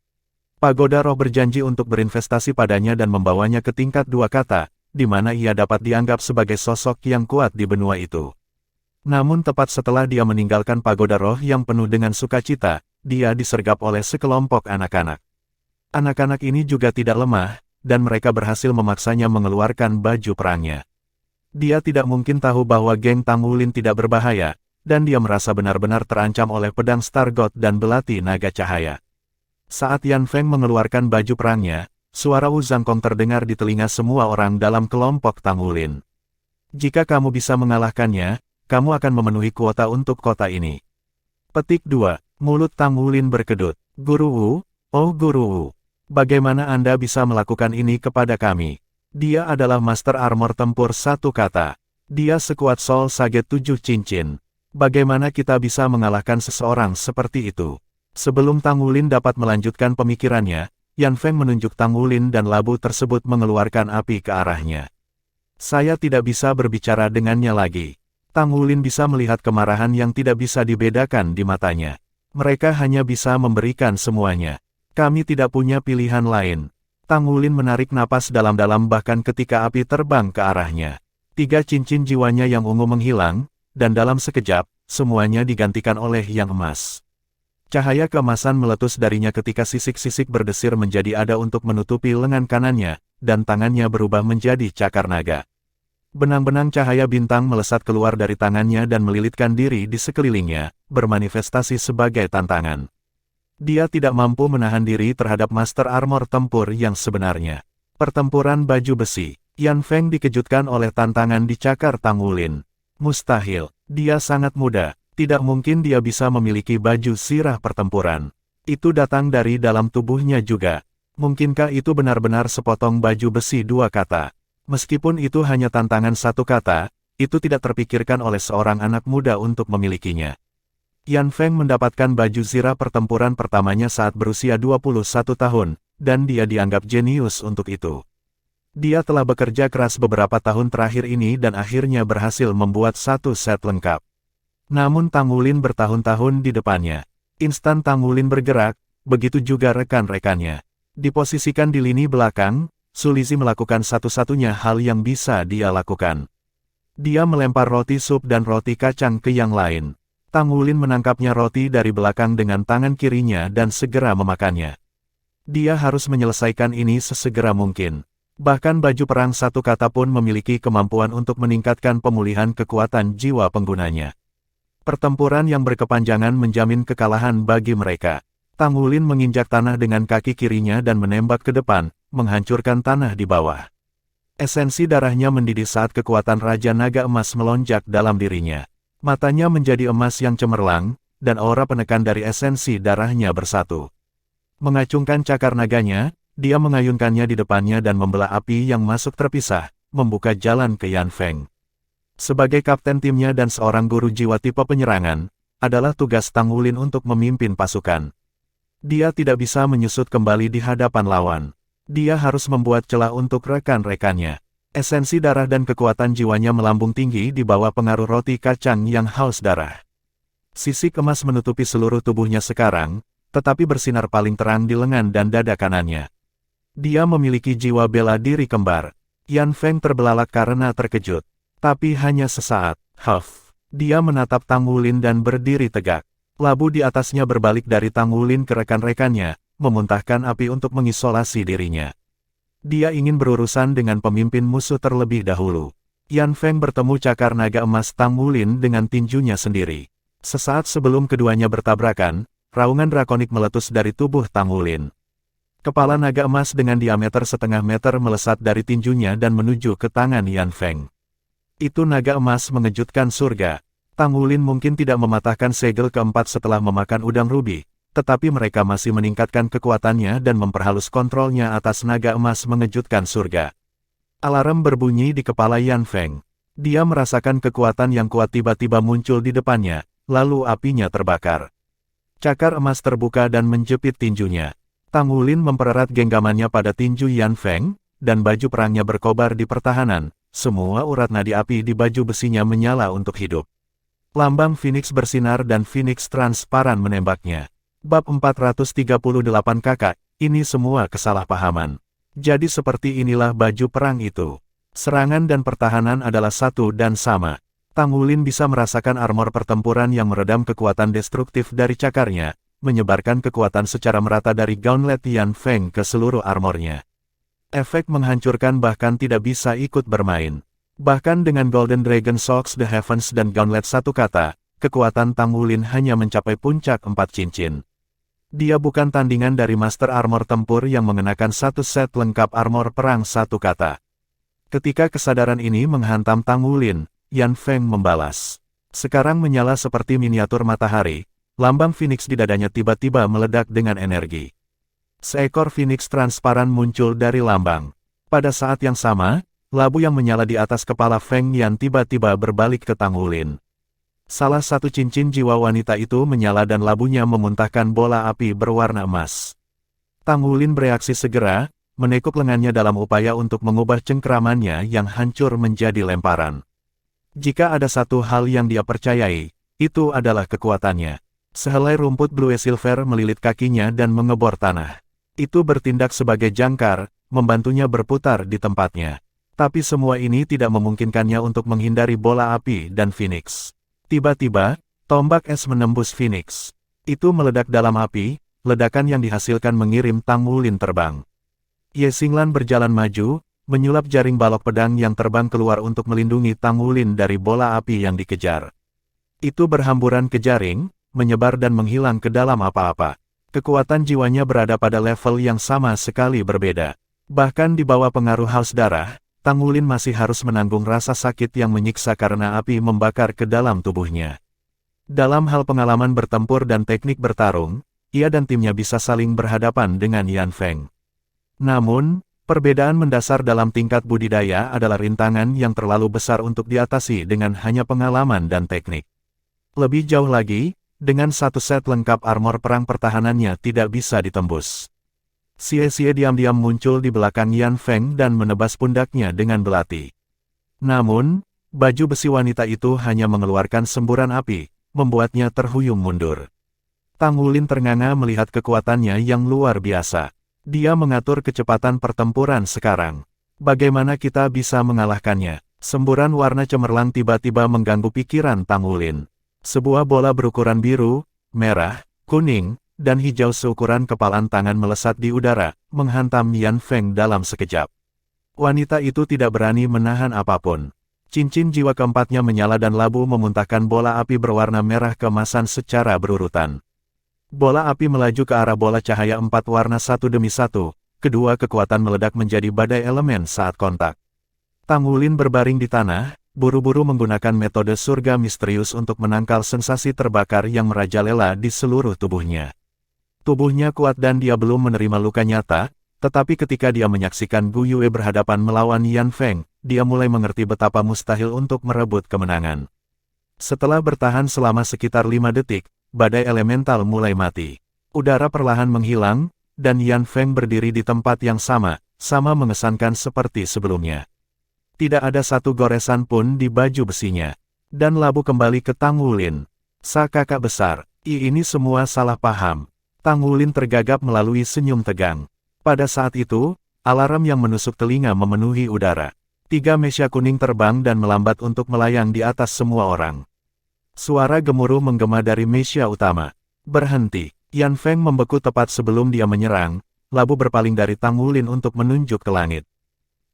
Pagoda Roh berjanji untuk berinvestasi padanya dan membawanya ke tingkat 2 kata, di mana ia dapat dianggap sebagai sosok yang kuat di benua itu. Namun tepat setelah dia meninggalkan Pagoda Roh yang penuh dengan sukacita, dia disergap oleh sekelompok anak-anak. Anak-anak ini juga tidak lemah, dan mereka berhasil memaksanya mengeluarkan baju perangnya. Dia tidak mungkin tahu bahwa geng Tang Wulin tidak berbahaya, dan dia merasa benar-benar terancam oleh pedang Stargot dan belati naga cahaya. Saat Yan Feng mengeluarkan baju perangnya, suara Wu Zhangkong terdengar di telinga semua orang dalam kelompok Tang Wulin. Jika kamu bisa mengalahkannya, kamu akan memenuhi kuota untuk kota ini. Petik 2. Mulut Tang Wulin berkedut. Guru Wu, oh Guru Wu, bagaimana Anda bisa melakukan ini kepada kami? Dia adalah Master Armor Tempur satu kata. Dia sekuat Soul Sage 7 cincin. Bagaimana kita bisa mengalahkan seseorang seperti itu? Sebelum Tang Wulin dapat melanjutkan pemikirannya, Yan Feng menunjuk Tang Wulin dan labu tersebut mengeluarkan api ke arahnya. Saya tidak bisa berbicara dengannya lagi. Tang Wulin bisa melihat kemarahan yang tidak bisa dibedakan di matanya. Mereka hanya bisa memberikan semuanya. Kami tidak punya pilihan lain. Tang Wulin menarik napas dalam-dalam bahkan ketika api terbang ke arahnya. 3 cincin jiwanya yang ungu menghilang, dan dalam sekejap, semuanya digantikan oleh yang emas. Cahaya keemasan meletus darinya ketika sisik-sisik berdesir menjadi ada untuk menutupi lengan kanannya, dan tangannya berubah menjadi cakar naga. Benang-benang cahaya bintang melesat keluar dari tangannya dan melilitkan diri di sekelilingnya, bermanifestasi sebagai tantangan. Dia tidak mampu menahan diri terhadap Master Armor Tempur yang sebenarnya. Pertempuran baju besi. Yan Feng dikejutkan oleh tantangan di cakar Tang Wulin. Mustahil. Dia sangat muda. Tidak mungkin dia bisa memiliki baju sirah pertempuran. Itu datang dari dalam tubuhnya juga. Mungkinkah itu benar-benar sepotong baju besi 2 kata? Meskipun itu hanya tantangan 1 kata, itu tidak terpikirkan oleh seorang anak muda untuk memilikinya. Yan Feng mendapatkan baju sirah pertempuran pertamanya saat berusia 21 tahun, dan dia dianggap jenius untuk itu. Dia telah bekerja keras beberapa tahun terakhir ini dan akhirnya berhasil membuat 1 set lengkap. Namun Tang Wulin bertahun-tahun di depannya. Instan Tang Wulin bergerak, begitu juga rekan-rekannya. Diposisikan di lini belakang, Sulizi melakukan satu-satunya hal yang bisa dia lakukan. Dia melempar roti sup dan roti kacang ke yang lain. Tang Wulin menangkapnya roti dari belakang dengan tangan kirinya dan segera memakannya. Dia harus menyelesaikan ini sesegera mungkin. Bahkan baju perang satu kata pun memiliki kemampuan untuk meningkatkan pemulihan kekuatan jiwa penggunanya. Pertempuran yang berkepanjangan menjamin kekalahan bagi mereka. Tang Wulin menginjak tanah dengan kaki kirinya dan menembak ke depan, menghancurkan tanah di bawah. Esensi darahnya mendidih saat kekuatan Raja Naga Emas melonjak dalam dirinya. Matanya menjadi emas yang cemerlang, dan aura penekan dari esensi darahnya bersatu. Mengacungkan cakar naganya, dia mengayunkannya di depannya dan membelah api yang masuk terpisah, membuka jalan ke Yan Feng. Sebagai kapten timnya dan seorang guru jiwa tipe penyerangan, adalah tugas Tang Wulin untuk memimpin pasukan. Dia tidak bisa menyusut kembali di hadapan lawan. Dia harus membuat celah untuk rekan-rekannya. Esensi darah dan kekuatan jiwanya melambung tinggi di bawah pengaruh roti kacang yang haus darah. Sisik emas menutupi seluruh tubuhnya sekarang, tetapi bersinar paling terang di lengan dan dada kanannya. Dia memiliki jiwa bela diri kembar. Yan Feng terbelalak karena terkejut. Tapi hanya sesaat. Dia menatap Tang Wulin dan berdiri tegak. Labu di atasnya berbalik dari Tang Wulin ke rekan-rekannya, memuntahkan api untuk mengisolasi dirinya. Dia ingin berurusan dengan pemimpin musuh terlebih dahulu. Yan Feng bertemu cakar naga emas Tang Wulin dengan tinjunya sendiri. Sesaat sebelum keduanya bertabrakan, raungan drakonik meletus dari tubuh Tang Wulin. Kepala naga emas dengan diameter setengah meter melesat dari tinjunya dan menuju ke tangan Yan Feng. Itu naga emas mengejutkan surga. Tang Wulin mungkin tidak mematahkan segel keempat setelah memakan udang rubi, tetapi mereka masih meningkatkan kekuatannya dan memperhalus kontrolnya atas naga emas mengejutkan surga. Alarm berbunyi di kepala Yan Feng. Dia merasakan kekuatan yang kuat tiba-tiba muncul di depannya, lalu apinya terbakar. Cakar emas terbuka dan menjepit tinjunya. Tang Wulin mempererat genggamannya pada tinju Yan Feng, dan baju perangnya berkobar di pertahanan. Semua urat nadi api di baju besinya menyala untuk hidup. Lambang Phoenix bersinar dan Phoenix transparan menembaknya. Bab 438 kakak, ini semua kesalahpahaman. Jadi seperti inilah baju perang itu. Serangan dan pertahanan adalah satu dan sama. Tang Wulin bisa merasakan armor pertempuran yang meredam kekuatan destruktif dari cakarnya, menyebarkan kekuatan secara merata dari gauntlet Yan Feng ke seluruh armornya. Efek menghancurkan bahkan tidak bisa ikut bermain. Bahkan dengan Golden Dragon Socks The Heavens dan Gauntlet satu kata, kekuatan Tang Wulin hanya mencapai puncak 4 cincin. Dia bukan tandingan dari Master Armor Tempur yang mengenakan satu set lengkap armor perang satu kata. Ketika kesadaran ini menghantam Tang Wulin, Yan Feng membalas. Sekarang menyala seperti miniatur matahari, lambang Phoenix di dadanya tiba-tiba meledak dengan energi. Seekor Phoenix transparan muncul dari lambang. Pada saat yang sama, labu yang menyala di atas kepala Feng Yan tiba-tiba berbalik ke Tang Wulin. Salah satu cincin jiwa wanita itu menyala dan labunya memuntahkan bola api berwarna emas. Tang Wulin bereaksi segera, menekuk lengannya dalam upaya untuk mengubah cengkeramannya yang hancur menjadi lemparan. Jika ada satu hal yang dia percayai, itu adalah kekuatannya. Sehelai rumput Blue Silver melilit kakinya dan mengebor tanah. Itu bertindak sebagai jangkar, membantunya berputar di tempatnya. Tapi semua ini tidak memungkinkannya untuk menghindari bola api dan Phoenix. Tiba-tiba, tombak es menembus Phoenix. Itu meledak dalam api, ledakan yang dihasilkan mengirim Tang Wulin terbang. Ye Xinglan berjalan maju, menyulap jaring balok pedang yang terbang keluar untuk melindungi Tang Wulin dari bola api yang dikejar. Itu berhamburan ke jaring, menyebar dan menghilang ke dalam apa-apa. Kekuatan jiwanya berada pada level yang sama sekali berbeda. Bahkan di bawah pengaruh haus darah, Tang Wulin masih harus menanggung rasa sakit yang menyiksa karena api membakar ke dalam tubuhnya. Dalam hal pengalaman bertempur dan teknik bertarung, ia dan timnya bisa saling berhadapan dengan Yan Feng. Namun, perbedaan mendasar dalam tingkat budidaya adalah rintangan yang terlalu besar untuk diatasi dengan hanya pengalaman dan teknik. Lebih jauh lagi, dengan satu set lengkap armor perang pertahanannya tidak bisa ditembus. Xie diam-diam muncul di belakang Yan Feng dan menebas pundaknya dengan belati. Namun, baju besi wanita itu hanya mengeluarkan semburan api, membuatnya terhuyung mundur. Tang Wulin ternganga melihat kekuatannya yang luar biasa. Dia mengatur kecepatan pertempuran sekarang. Bagaimana kita bisa mengalahkannya? Semburan warna cemerlang tiba-tiba mengganggu pikiran Tang Wulin. Sebuah bola berukuran biru, merah, kuning, dan hijau seukuran kepalan tangan melesat di udara, menghantam Yan Feng dalam sekejap. Wanita itu tidak berani menahan apapun. Cincin jiwa keempatnya menyala dan labu memuntahkan bola api berwarna merah keemasan secara berurutan. Bola api melaju ke arah bola cahaya empat warna satu demi satu, kedua kekuatan meledak menjadi badai elemen saat kontak. Tang Wulin berbaring di tanah, buru-buru menggunakan metode surga misterius untuk menangkal sensasi terbakar yang merajalela di seluruh tubuhnya. Tubuhnya kuat dan dia belum menerima luka nyata, tetapi ketika dia menyaksikan Gu Yue berhadapan melawan Yan Feng, dia mulai mengerti betapa mustahil untuk merebut kemenangan. Setelah bertahan selama sekitar 5 detik, badai elemental mulai mati. Udara perlahan menghilang, dan Yan Feng berdiri di tempat yang sama mengesankan seperti sebelumnya. Tidak ada satu goresan pun di baju besinya. Dan labu kembali ke Tang Wulin. Kakak besar, ini semua salah paham. Tang Wulin tergagap melalui senyum tegang. Pada saat itu, alarm yang menusuk telinga memenuhi udara. 3 mesya kuning terbang dan melambat untuk melayang di atas semua orang. Suara gemuruh menggema dari mesya utama. Berhenti. Yan Feng membeku tepat sebelum dia menyerang, labu berpaling dari Tang Wulin untuk menunjuk ke langit.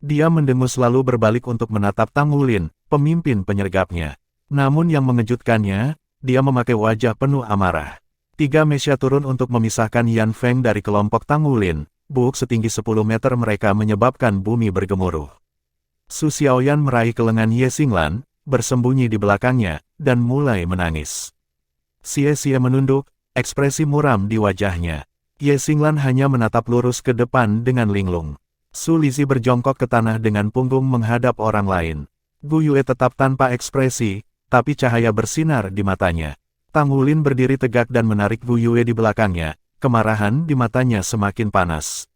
Dia mendengus lalu berbalik untuk menatap Tang Wulin, pemimpin penyergapnya. Namun yang mengejutkannya, dia memakai wajah penuh amarah. 3 mesya turun untuk memisahkan Yan Feng dari kelompok Tang Wulin. Buuk setinggi 10 meter mereka menyebabkan bumi bergemuruh. Su Xiaoyan meraih ke lengan Ye Xinglan, bersembunyi di belakangnya, dan mulai menangis. Xie Xie menunduk, ekspresi muram di wajahnya. Ye Xinglan hanya menatap lurus ke depan dengan linglung. Su Lizhi berjongkok ke tanah dengan punggung menghadap orang lain. Gu Yue tetap tanpa ekspresi, tapi cahaya bersinar di matanya. Tang Wulin berdiri tegak dan menarik Gu Yue di belakangnya, kemarahan di matanya semakin panas.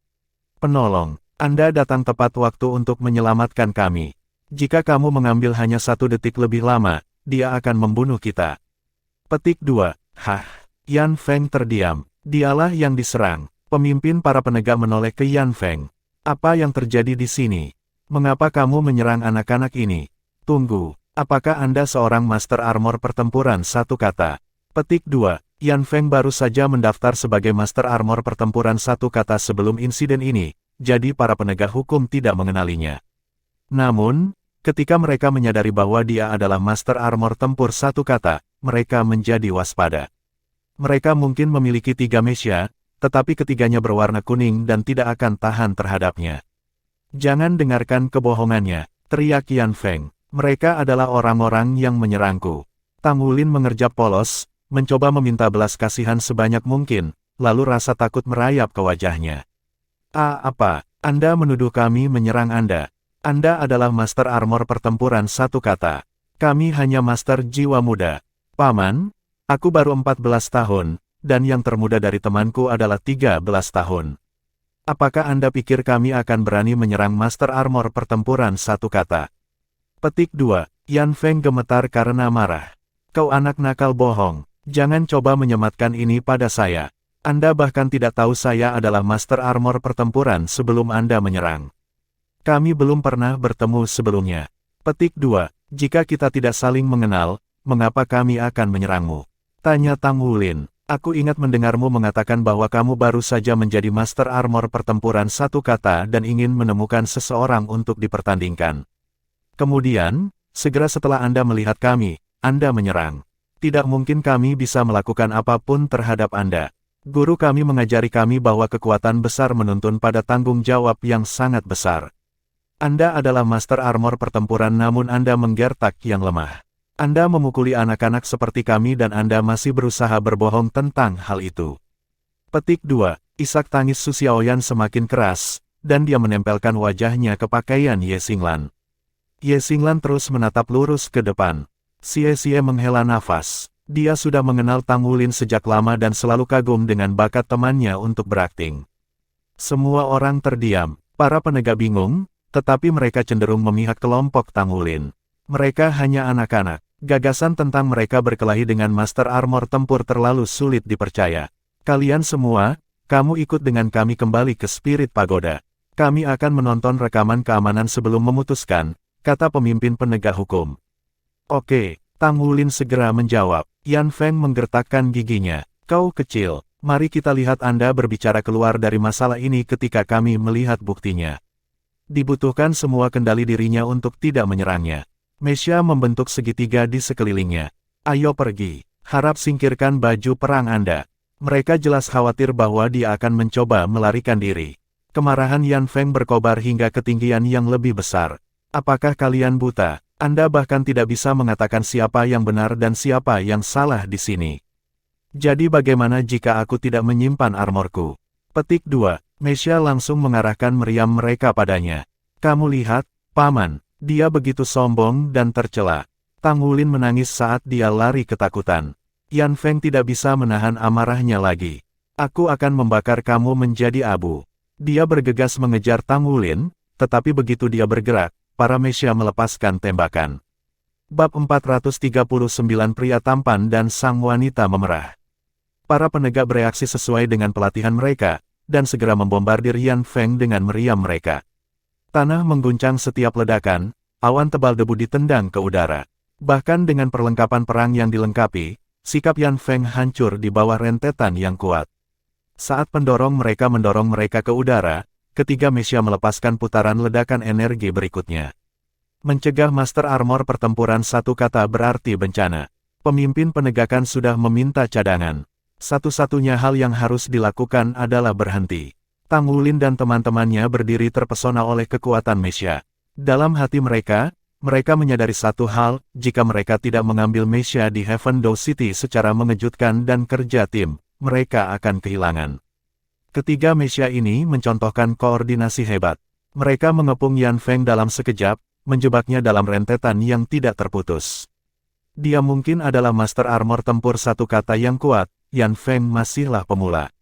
Penolong, Anda datang tepat waktu untuk menyelamatkan kami. Jika kamu mengambil hanya 1 detik lebih lama, dia akan membunuh kita. Petik 2. Hah. Yan Feng terdiam. Dialah yang diserang. Pemimpin para penegak menoleh ke Yan Feng. Apa yang terjadi di sini? Mengapa kamu menyerang anak-anak ini? Tunggu, apakah Anda seorang master armor pertempuran? 1 kata. Petik 2. Yan Feng baru saja mendaftar sebagai master armor pertempuran 1 kata sebelum insiden ini, jadi para penegak hukum tidak mengenalinya. Namun, ketika mereka menyadari bahwa dia adalah master armor tempur 1 kata, mereka menjadi waspada. Mereka mungkin memiliki 3 mesya, tetapi ketiganya berwarna kuning dan tidak akan tahan terhadapnya. Jangan dengarkan kebohongannya, teriak Yan Feng. Mereka adalah orang-orang yang menyerangku. Tang Wulin mengerjap polos, mencoba meminta belas kasihan sebanyak mungkin, lalu rasa takut merayap ke wajahnya. Apa? Anda menuduh kami menyerang Anda? Anda adalah master armor pertempuran 1 kata. Kami hanya master jiwa muda. Paman, aku baru 14 tahun, dan yang termuda dari temanku adalah 13 tahun. Apakah Anda pikir kami akan berani menyerang master armor pertempuran 1 kata? Petik 2. Yan Feng gemetar karena marah. Kau anak nakal bohong. Jangan coba menyematkan ini pada saya. Anda bahkan tidak tahu saya adalah master armor pertempuran sebelum Anda menyerang. Kami belum pernah bertemu sebelumnya. Petik 2. Jika kita tidak saling mengenal, mengapa kami akan menyerangmu? Tanya Tang Wulin. Aku ingat mendengarmu mengatakan bahwa kamu baru saja menjadi master armor pertempuran 1 kata dan ingin menemukan seseorang untuk dipertandingkan. Kemudian, segera setelah Anda melihat kami, Anda menyerang. Tidak mungkin kami bisa melakukan apapun terhadap Anda. Guru kami mengajari kami bahwa kekuatan besar menuntun pada tanggung jawab yang sangat besar. Anda adalah master armor pertempuran namun Anda menggertak yang lemah. Anda memukuli anak-anak seperti kami dan Anda masih berusaha berbohong tentang hal itu. Petik 2. Isak tangis Su Xiaoyan semakin keras, dan dia menempelkan wajahnya ke pakaian Ye Xinglan. Ye Xinglan terus menatap lurus ke depan. Xie Xie menghela nafas. Dia sudah mengenal Tang Wulin sejak lama dan selalu kagum dengan bakat temannya untuk berakting. Semua orang terdiam. Para penegak bingung, tetapi mereka cenderung memihak kelompok Tang Wulin. Mereka hanya anak-anak. Gagasan tentang mereka berkelahi dengan master armor tempur terlalu sulit dipercaya. Kalian semua, kamu ikut dengan kami kembali ke Spirit Pagoda. Kami akan menonton rekaman keamanan sebelum memutuskan, kata pemimpin penegak hukum. Oke, Tang Wulin segera menjawab. Yan Feng menggertakkan giginya. Kau kecil, mari kita lihat Anda berbicara keluar dari masalah ini ketika kami melihat buktinya. Dibutuhkan semua kendali dirinya untuk tidak menyerangnya. Mesya membentuk segitiga di sekelilingnya. Ayo pergi, harap singkirkan baju perang Anda. Mereka jelas khawatir bahwa dia akan mencoba melarikan diri. Kemarahan Yan Feng berkobar hingga ketinggian yang lebih besar. Apakah kalian buta? Anda bahkan tidak bisa mengatakan siapa yang benar dan siapa yang salah di sini. Jadi bagaimana jika aku tidak menyimpan armorku? Petik 2. Mesya langsung mengarahkan meriam mereka padanya. Kamu lihat, Paman, dia begitu sombong dan tercela. Tang Wulin menangis saat dia lari ketakutan. Yan Feng tidak bisa menahan amarahnya lagi. Aku akan membakar kamu menjadi abu. Dia bergegas mengejar Tang Wulin, tetapi begitu dia bergerak, para Mesya melepaskan tembakan. Bab 439 Pria Tampan dan Sang Wanita Memerah. Para penegak bereaksi sesuai dengan pelatihan mereka, dan segera membombardir Yan Feng dengan meriam mereka. Tanah mengguncang setiap ledakan, awan tebal debu ditendang ke udara. Bahkan dengan perlengkapan perang yang dilengkapi, sikap Yan Feng hancur di bawah rentetan yang kuat. Saat pendorong mereka mendorong mereka ke udara, ketiga Mesya melepaskan putaran ledakan energi berikutnya. Mencegah Master Armor pertempuran satu kata berarti bencana. Pemimpin penegakan sudah meminta cadangan. Satu-satunya hal yang harus dilakukan adalah berhenti. Tang Wulin dan teman-temannya berdiri terpesona oleh kekuatan Mesya. Dalam hati mereka menyadari satu hal, jika mereka tidak mengambil Mesya di Heaven Door City secara mengejutkan dan kerja tim, mereka akan kehilangan. Ketiga Mesya ini mencontohkan koordinasi hebat. Mereka mengepung Yan Feng dalam sekejap, menjebaknya dalam rentetan yang tidak terputus. Dia mungkin adalah Master Armor tempur satu kata yang kuat, Yan Feng masihlah pemula.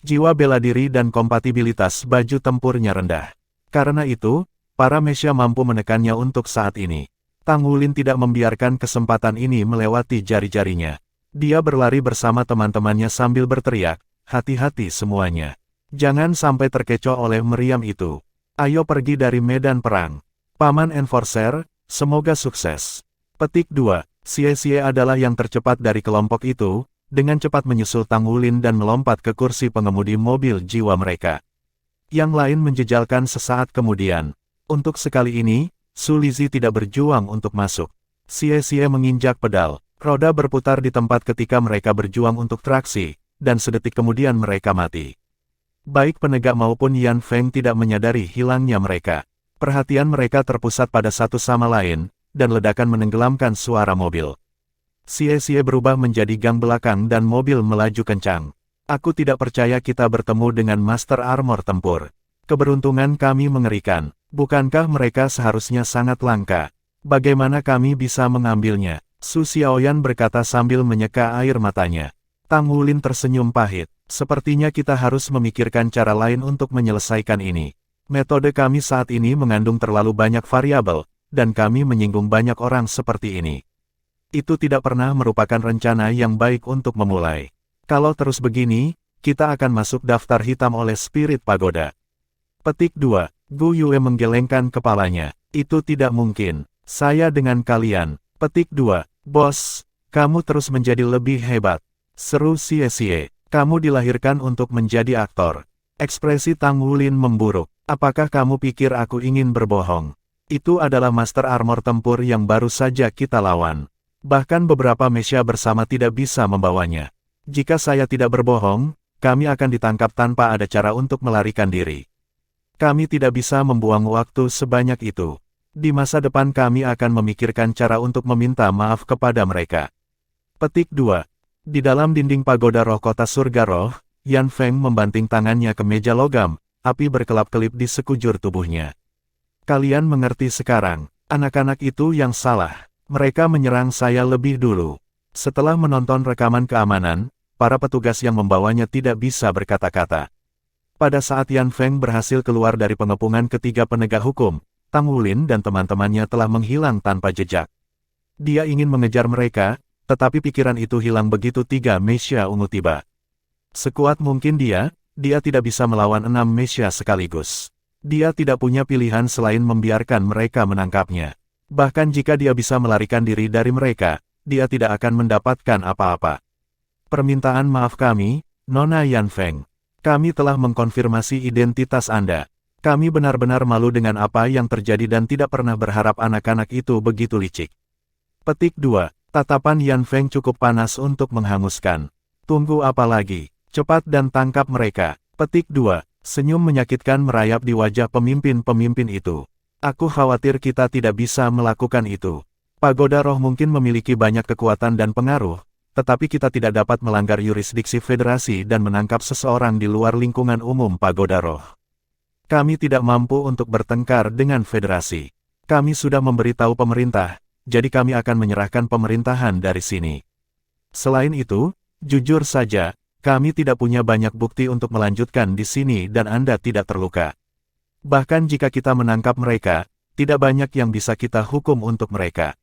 Jiwa bela diri dan kompatibilitas baju tempurnya rendah. Karena itu, para Mesya mampu menekannya untuk saat ini. Tang Wulin tidak membiarkan kesempatan ini melewati jari-jarinya. Dia berlari bersama teman-temannya sambil berteriak, hati-hati semuanya. Jangan sampai terkecoh oleh meriam itu. Ayo pergi dari medan perang. Paman Enforcer, semoga sukses. Petik 2. Xie adalah yang tercepat dari kelompok itu, dengan cepat menyusul Tang Wulin dan melompat ke kursi pengemudi mobil jiwa mereka. Yang lain menjejalkan sesaat kemudian. Untuk sekali ini, Su Lizzie tidak berjuang untuk masuk. Xie menginjak pedal. Roda berputar di tempat ketika mereka berjuang untuk traksi, dan sedetik kemudian mereka mati. Baik penegak maupun Yan Feng tidak menyadari hilangnya mereka. Perhatian mereka terpusat pada satu sama lain, dan ledakan menenggelamkan suara mobil. Xie berubah menjadi gang belakang dan mobil melaju kencang. Aku tidak percaya kita bertemu dengan Master Armor tempur. Keberuntungan kami mengerikan. Bukankah mereka seharusnya sangat langka? Bagaimana kami bisa mengambilnya? Su Xiaoyan berkata sambil menyeka air matanya. Tang Wulin tersenyum pahit. Sepertinya kita harus memikirkan cara lain untuk menyelesaikan ini. Metode kami saat ini mengandung terlalu banyak variabel, dan kami menyinggung banyak orang seperti ini. Itu tidak pernah merupakan rencana yang baik untuk memulai. Kalau terus begini, kita akan masuk daftar hitam oleh Spirit Pagoda. Petik 2. Gu Yue menggelengkan kepalanya. Itu tidak mungkin. Saya dengan kalian. Petik 2. Bos, kamu terus menjadi lebih hebat. Seru Xie. Kamu dilahirkan untuk menjadi aktor. Ekspresi Tang Wulin memburuk. Apakah kamu pikir aku ingin berbohong? Itu adalah Master Armor tempur yang baru saja kita lawan. Bahkan beberapa Mesya bersama tidak bisa membawanya. Jika saya tidak berbohong, kami akan ditangkap tanpa ada cara untuk melarikan diri. Kami tidak bisa membuang waktu sebanyak itu. Di masa depan kami akan memikirkan cara untuk meminta maaf kepada mereka. Petik 2. Di dalam dinding pagoda roh kota surga roh, Yan Feng membanting tangannya ke meja logam, api berkelap-kelip di sekujur tubuhnya. Kalian mengerti sekarang, anak-anak itu yang salah. Mereka menyerang saya lebih dulu. Setelah menonton rekaman keamanan, para petugas yang membawanya tidak bisa berkata-kata. Pada saat Yan Feng berhasil keluar dari pengepungan ketiga penegak hukum, Tang Wulin dan teman-temannya telah menghilang tanpa jejak. Dia ingin mengejar mereka, tetapi pikiran itu hilang begitu tiga Mesya ungu tiba. Sekuat mungkin dia, dia tidak bisa melawan 6 Mesya sekaligus. Dia tidak punya pilihan selain membiarkan mereka menangkapnya. Bahkan jika dia bisa melarikan diri dari mereka, dia tidak akan mendapatkan apa-apa. Permintaan maaf kami, Nona Yanfeng. Kami telah mengkonfirmasi identitas Anda. Kami benar-benar malu dengan apa yang terjadi dan tidak pernah berharap anak-anak itu begitu licik. Petik 2. Tatapan Yanfeng cukup panas untuk menghanguskan. Tunggu apa lagi? Cepat dan tangkap mereka. Petik 2. Senyum menyakitkan merayap di wajah pemimpin-pemimpin itu. Aku khawatir kita tidak bisa melakukan itu. Pagoda Roh mungkin memiliki banyak kekuatan dan pengaruh, tetapi kita tidak dapat melanggar yurisdiksi federasi dan menangkap seseorang di luar lingkungan umum Pagoda Roh. Kami tidak mampu untuk bertengkar dengan federasi. Kami sudah memberitahu pemerintah, jadi kami akan menyerahkan pemerintahan dari sini. Selain itu, jujur saja, kami tidak punya banyak bukti untuk melanjutkan di sini dan Anda tidak terluka. Bahkan jika kita menangkap mereka, tidak banyak yang bisa kita hukum untuk mereka.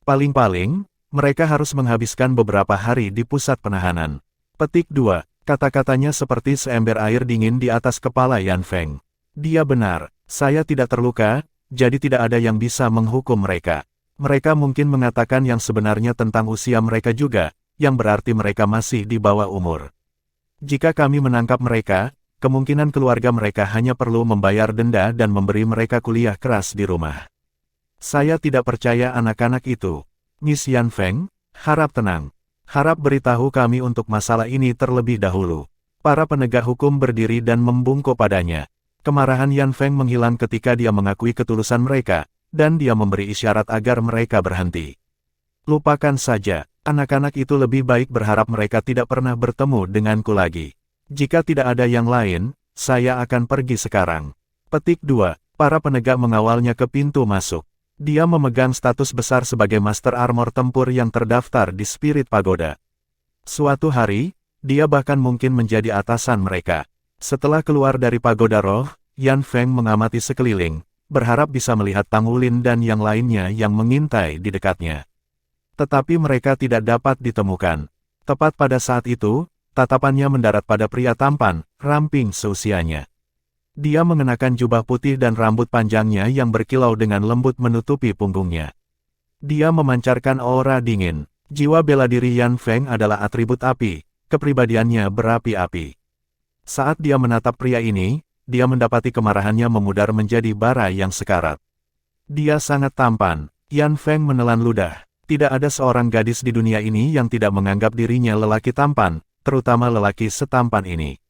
Paling-paling, mereka harus menghabiskan beberapa hari di pusat penahanan. Petik 2. Kata-katanya seperti seember air dingin di atas kepala Yanfeng. Dia benar, saya tidak terluka, jadi tidak ada yang bisa menghukum mereka. Mereka mungkin mengatakan yang sebenarnya tentang usia mereka juga, yang berarti mereka masih di bawah umur. Jika kami menangkap mereka, kemungkinan keluarga mereka hanya perlu membayar denda dan memberi mereka kuliah keras di rumah. Saya tidak percaya anak-anak itu. Miss Yanfeng, harap tenang. Harap beritahu kami untuk masalah ini terlebih dahulu. Para penegak hukum berdiri dan membungkuk padanya. Kemarahan Yanfeng menghilang ketika dia mengakui ketulusan mereka, dan dia memberi isyarat agar mereka berhenti. Lupakan saja, anak-anak itu lebih baik berharap mereka tidak pernah bertemu denganku lagi. Jika tidak ada yang lain, saya akan pergi sekarang. Petik 2. Para penegak mengawalnya ke pintu masuk. Dia memegang status besar sebagai Master Armor Tempur yang terdaftar di Spirit Pagoda. Suatu hari, dia bahkan mungkin menjadi atasan mereka. Setelah keluar dari Pagoda Roh, Yanfeng mengamati sekeliling, berharap bisa melihat Tang Wulin dan yang lainnya yang mengintai di dekatnya. Tetapi mereka tidak dapat ditemukan. Tepat pada saat itu, tatapannya mendarat pada pria tampan, ramping seusianya. Dia mengenakan jubah putih dan rambut panjangnya yang berkilau dengan lembut menutupi punggungnya. Dia memancarkan aura dingin. Jiwa bela diri Yanfeng adalah atribut api, kepribadiannya berapi-api. Saat dia menatap pria ini, dia mendapati kemarahannya memudar menjadi bara yang sekarat. Dia sangat tampan. Yanfeng menelan ludah. Tidak ada seorang gadis di dunia ini yang tidak menganggap dirinya lelaki tampan, terutama lelaki setampan ini.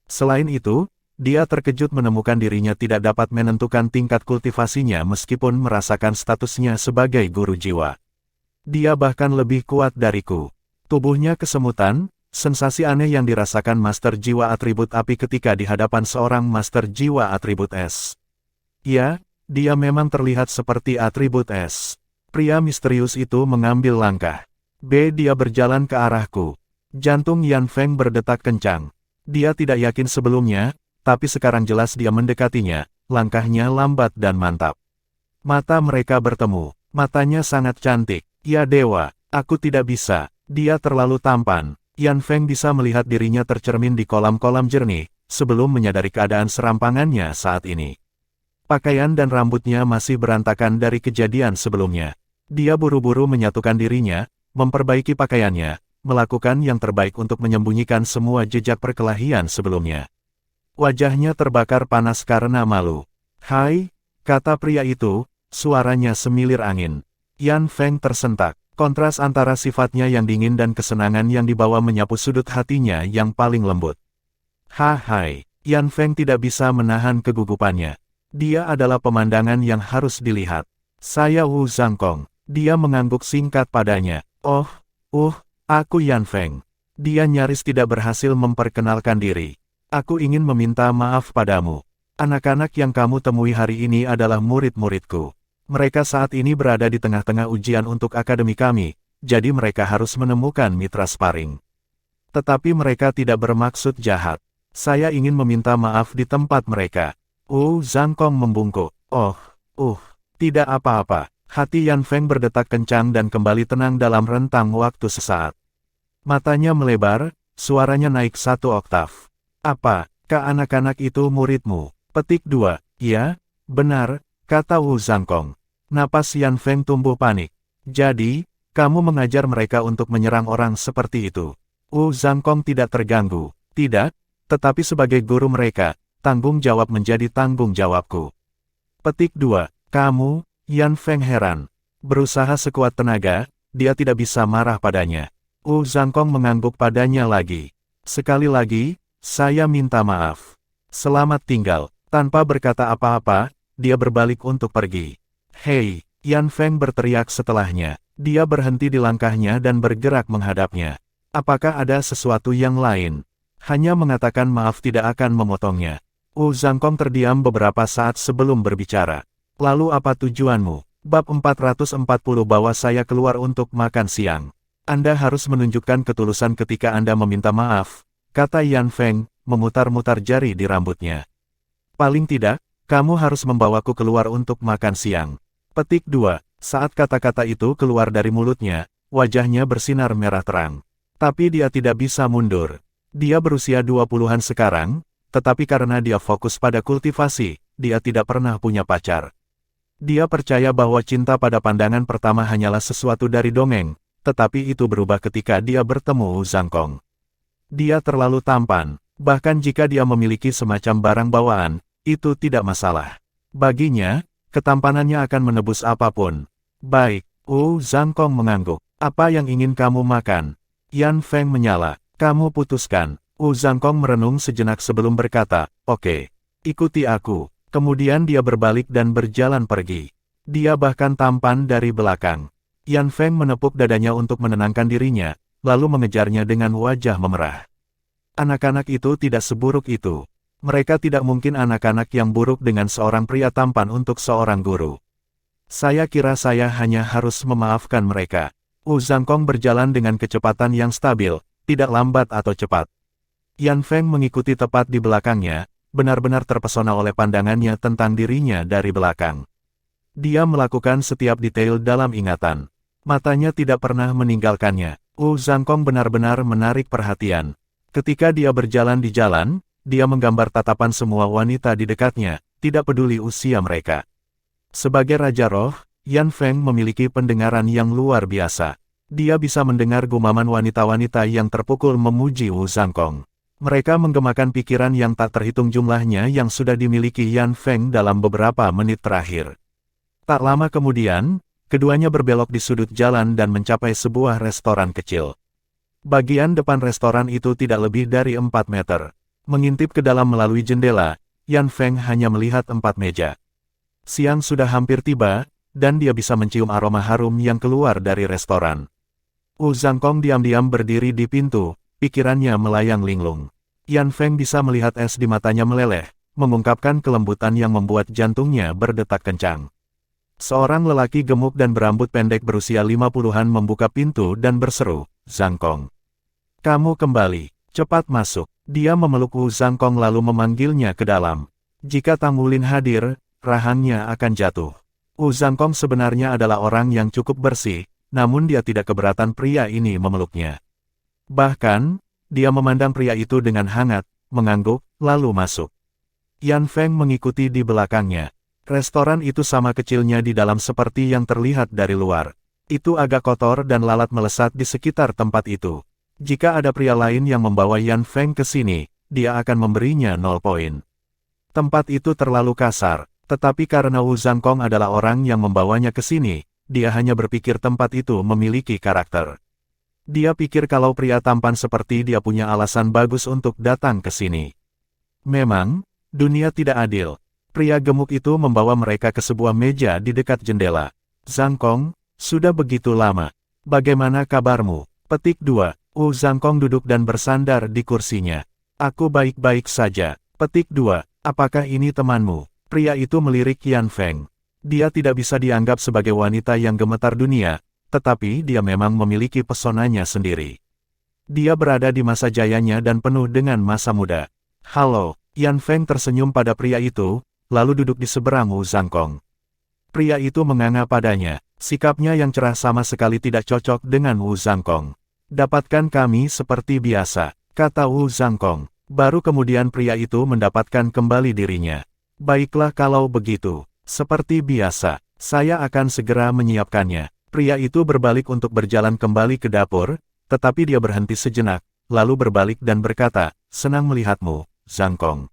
Selain itu, dia terkejut menemukan dirinya tidak dapat menentukan tingkat kultivasinya meskipun merasakan statusnya sebagai guru jiwa. Dia bahkan lebih kuat dariku. Tubuhnya kesemutan. Sensasi aneh yang dirasakan Master Jiwa Atribut Api ketika di hadapan seorang Master Jiwa Atribut Es. Ya, dia memang terlihat seperti Atribut Es. Pria misterius itu mengambil langkah. Dia berjalan ke arahku. Jantung Yanfeng berdetak kencang. Dia tidak yakin sebelumnya, tapi sekarang jelas dia mendekatinya, langkahnya lambat dan mantap. Mata mereka bertemu. Matanya sangat cantik. Ya dewa, aku tidak bisa. Dia terlalu tampan. Yanfeng bisa melihat dirinya tercermin di kolam-kolam jernih, sebelum menyadari keadaan serampangannya saat ini. Pakaian dan rambutnya masih berantakan dari kejadian sebelumnya. Dia buru-buru menyatukan dirinya, memperbaiki pakaiannya, melakukan yang terbaik untuk menyembunyikan semua jejak perkelahian sebelumnya. Wajahnya terbakar panas karena malu. "Hai," kata pria itu, suaranya semilir angin. Yanfeng tersentak. Kontras antara sifatnya yang dingin dan kesenangan yang dibawa menyapu sudut hatinya yang paling lembut. Hai, Yanfeng tidak bisa menahan kegugupannya. Dia adalah pemandangan yang harus dilihat. Saya Wu Zhangkong. Dia mengangguk singkat padanya. Aku Yanfeng. Dia nyaris tidak berhasil memperkenalkan diri. Aku ingin meminta maaf padamu. Anak-anak yang kamu temui hari ini adalah murid-muridku. Mereka saat ini berada di tengah-tengah ujian untuk akademi kami, jadi mereka harus menemukan mitra sparring. Tetapi mereka tidak bermaksud jahat. Saya ingin meminta maaf di tempat mereka. Zhangkong membungkuk. Tidak apa-apa. Hati Yanfeng berdetak kencang dan kembali tenang dalam rentang waktu sesaat. Matanya melebar, suaranya naik 1 oktav. Apa, anak-anak itu muridmu? Petik 2. Ya, benar, kata Wu Zhangkong. Napas Yan Feng tumbuh panik. Jadi, kamu mengajar mereka untuk menyerang orang seperti itu. Wu Zhangkong tidak terganggu. Tidak, tetapi sebagai guru mereka, tanggung jawab menjadi tanggung jawabku. Petik 2. Kamu, Yan Feng heran. Berusaha sekuat tenaga, dia tidak bisa marah padanya. Wu Zhangkong mengangguk padanya lagi. Sekali lagi, saya minta maaf. Selamat tinggal. Tanpa berkata apa-apa, dia berbalik untuk pergi. Hei, Yan Feng berteriak setelahnya. Dia berhenti di langkahnya dan bergerak menghadapnya. Apakah ada sesuatu yang lain? Hanya mengatakan maaf tidak akan memotongnya. Wu Zhangkong terdiam beberapa saat sebelum berbicara. Lalu apa tujuanmu? Bab 440 bawa saya keluar untuk makan siang. Anda harus menunjukkan ketulusan ketika Anda meminta maaf, kata Yan Feng, memutar-mutar jari di rambutnya. Paling tidak, kamu harus membawaku keluar untuk makan siang. Petik 2. Saat kata-kata itu keluar dari mulutnya, wajahnya bersinar merah terang. Tapi dia tidak bisa mundur. Dia berusia 20-an sekarang, tetapi karena dia fokus pada kultivasi, dia tidak pernah punya pacar. Dia percaya bahwa cinta pada pandangan pertama hanyalah sesuatu dari dongeng, tetapi itu berubah ketika dia bertemu Wu Zhangkong. Dia terlalu tampan, bahkan jika dia memiliki semacam barang bawaan, itu tidak masalah. Baginya, ketampanannya akan menebus apapun. Baik, Wu Zhangkong mengangguk. Apa yang ingin kamu makan? Yan Feng menyala. Kamu putuskan. Wu Zhangkong merenung sejenak sebelum berkata, oke, ikuti aku. Kemudian dia berbalik dan berjalan pergi. Dia bahkan tampan dari belakang. Yan Feng menepuk dadanya untuk menenangkan dirinya, lalu mengejarnya dengan wajah memerah. Anak-anak itu tidak seburuk itu. Mereka tidak mungkin anak-anak yang buruk dengan seorang pria tampan untuk seorang guru. Saya kira saya hanya harus memaafkan mereka. Wu Zhangkong berjalan dengan kecepatan yang stabil, tidak lambat atau cepat. Yan Feng mengikuti tepat di belakangnya, benar-benar terpesona oleh pandangannya tentang dirinya dari belakang. Dia melakukan setiap detail dalam ingatan. Matanya tidak pernah meninggalkannya. Wu Zhangkong benar-benar menarik perhatian. Ketika dia berjalan di jalan, dia menggambar tatapan semua wanita di dekatnya, tidak peduli usia mereka. Sebagai Raja Roh, Yan Feng memiliki pendengaran yang luar biasa. Dia bisa mendengar gumaman wanita-wanita yang terpukul memuji Wu Zhangkong. Mereka menggemakan pikiran yang tak terhitung jumlahnya yang sudah dimiliki Yan Feng dalam beberapa menit terakhir. Tak lama kemudian, keduanya berbelok di sudut jalan dan mencapai sebuah restoran kecil. Bagian depan restoran itu tidak lebih dari 4 meter. Mengintip ke dalam melalui jendela, Yan Feng hanya melihat 4 meja. Siang sudah hampir tiba, dan dia bisa mencium aroma harum yang keluar dari restoran. Wu Zhangkong diam-diam berdiri di pintu, pikirannya melayang linglung. Yan Feng bisa melihat es di matanya meleleh, mengungkapkan kelembutan yang membuat jantungnya berdetak kencang. Seorang lelaki gemuk dan berambut pendek berusia 50-an membuka pintu dan berseru, "Zhangkong, kamu kembali, cepat masuk." Dia memeluk Wu Zhangkong lalu memanggilnya ke dalam. Jika Tang Wulin hadir, rahangnya akan jatuh. Wu Zhangkong sebenarnya adalah orang yang cukup bersih, namun dia tidak keberatan pria ini memeluknya. Bahkan, dia memandang pria itu dengan hangat, mengangguk, lalu masuk. Yan Feng mengikuti di belakangnya. Restoran itu sama kecilnya di dalam seperti yang terlihat dari luar. Itu agak kotor dan lalat melesat di sekitar tempat itu. Jika ada pria lain yang membawa Yan Feng ke sini, dia akan memberinya 0 poin. Tempat itu terlalu kasar, tetapi karena Wu Zhangkong adalah orang yang membawanya ke sini, dia hanya berpikir tempat itu memiliki karakter. Dia pikir kalau pria tampan seperti dia punya alasan bagus untuk datang ke sini. Memang, dunia tidak adil. Pria gemuk itu membawa mereka ke sebuah meja di dekat jendela. "Zhangkong, sudah begitu lama. Bagaimana kabarmu?" Petik 2. Wu Zhangkong duduk dan bersandar di kursinya. "Aku baik-baik saja." Petik 2. "Apakah ini temanmu?" Pria itu melirik Yan Feng. Dia tidak bisa dianggap sebagai wanita yang gemetar dunia, tetapi dia memang memiliki pesonanya sendiri. Dia berada di masa jayanya dan penuh dengan masa muda. "Halo." Yan Feng tersenyum pada pria itu, lalu duduk di seberang Wu Zhangkong. Pria itu menganga padanya. Sikapnya yang cerah sama sekali tidak cocok dengan Wu Zhangkong. "Dapatkan kami seperti biasa," kata Wu Zhangkong. Baru kemudian pria itu mendapatkan kembali dirinya. Baiklah kalau begitu. Seperti biasa, saya akan segera menyiapkannya. Pria itu berbalik untuk berjalan kembali ke dapur, tetapi dia berhenti sejenak, lalu berbalik dan berkata, "Senang melihatmu, Zhang Kong."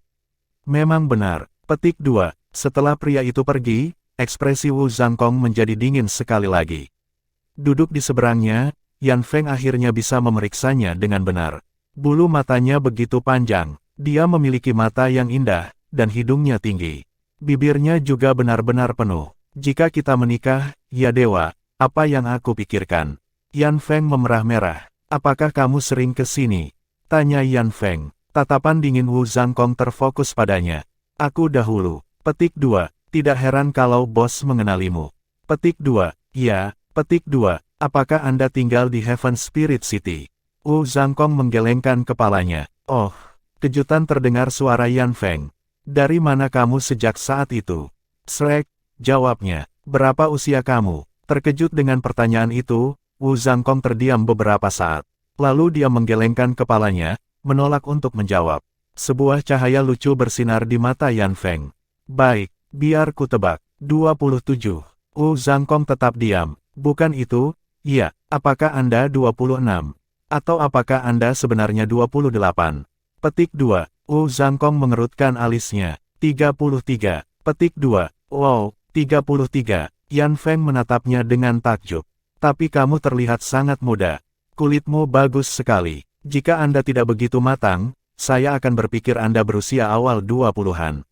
Memang benar. Petik 2. Setelah pria itu pergi, ekspresi Wu Zhang Kong menjadi dingin sekali lagi. Duduk di seberangnya, Yan Feng akhirnya bisa memeriksanya dengan benar. Bulu matanya begitu panjang, dia memiliki mata yang indah, dan hidungnya tinggi. Bibirnya juga benar-benar penuh. Jika kita menikah, ya dewa, apa yang aku pikirkan? Yan Feng memerah-merah. Apakah kamu sering ke sini? Tanya Yan Feng. Tatapan dingin Wu Zhang Kong terfokus padanya. Aku dahulu. Petik 2. Tidak heran kalau bos mengenalimu. Petik 2. Ya, petik 2. Apakah Anda tinggal di Heaven Spirit City? Wu Zhang Kong menggelengkan kepalanya. Oh, kejutan terdengar suara Yan Feng. Dari mana kamu sejak saat itu? Shrek, jawabnya. Berapa usia kamu? Terkejut dengan pertanyaan itu, Wu Zhang Kong terdiam beberapa saat. Lalu dia menggelengkan kepalanya, menolak untuk menjawab. Sebuah cahaya lucu bersinar di mata Yan Feng. Baik, biar ku tebak. 27. Wu Zhang Kong tetap diam. Bukan itu? Iya. Apakah Anda 26? Atau apakah Anda sebenarnya 28? Petik 2. Wu Zhang Kong mengerutkan alisnya. 33. Petik 2. Wow, 33. Yan Feng menatapnya dengan takjub. Tapi kamu terlihat sangat muda. Kulitmu bagus sekali. Jika Anda tidak begitu matang, saya akan berpikir Anda berusia awal 20-an.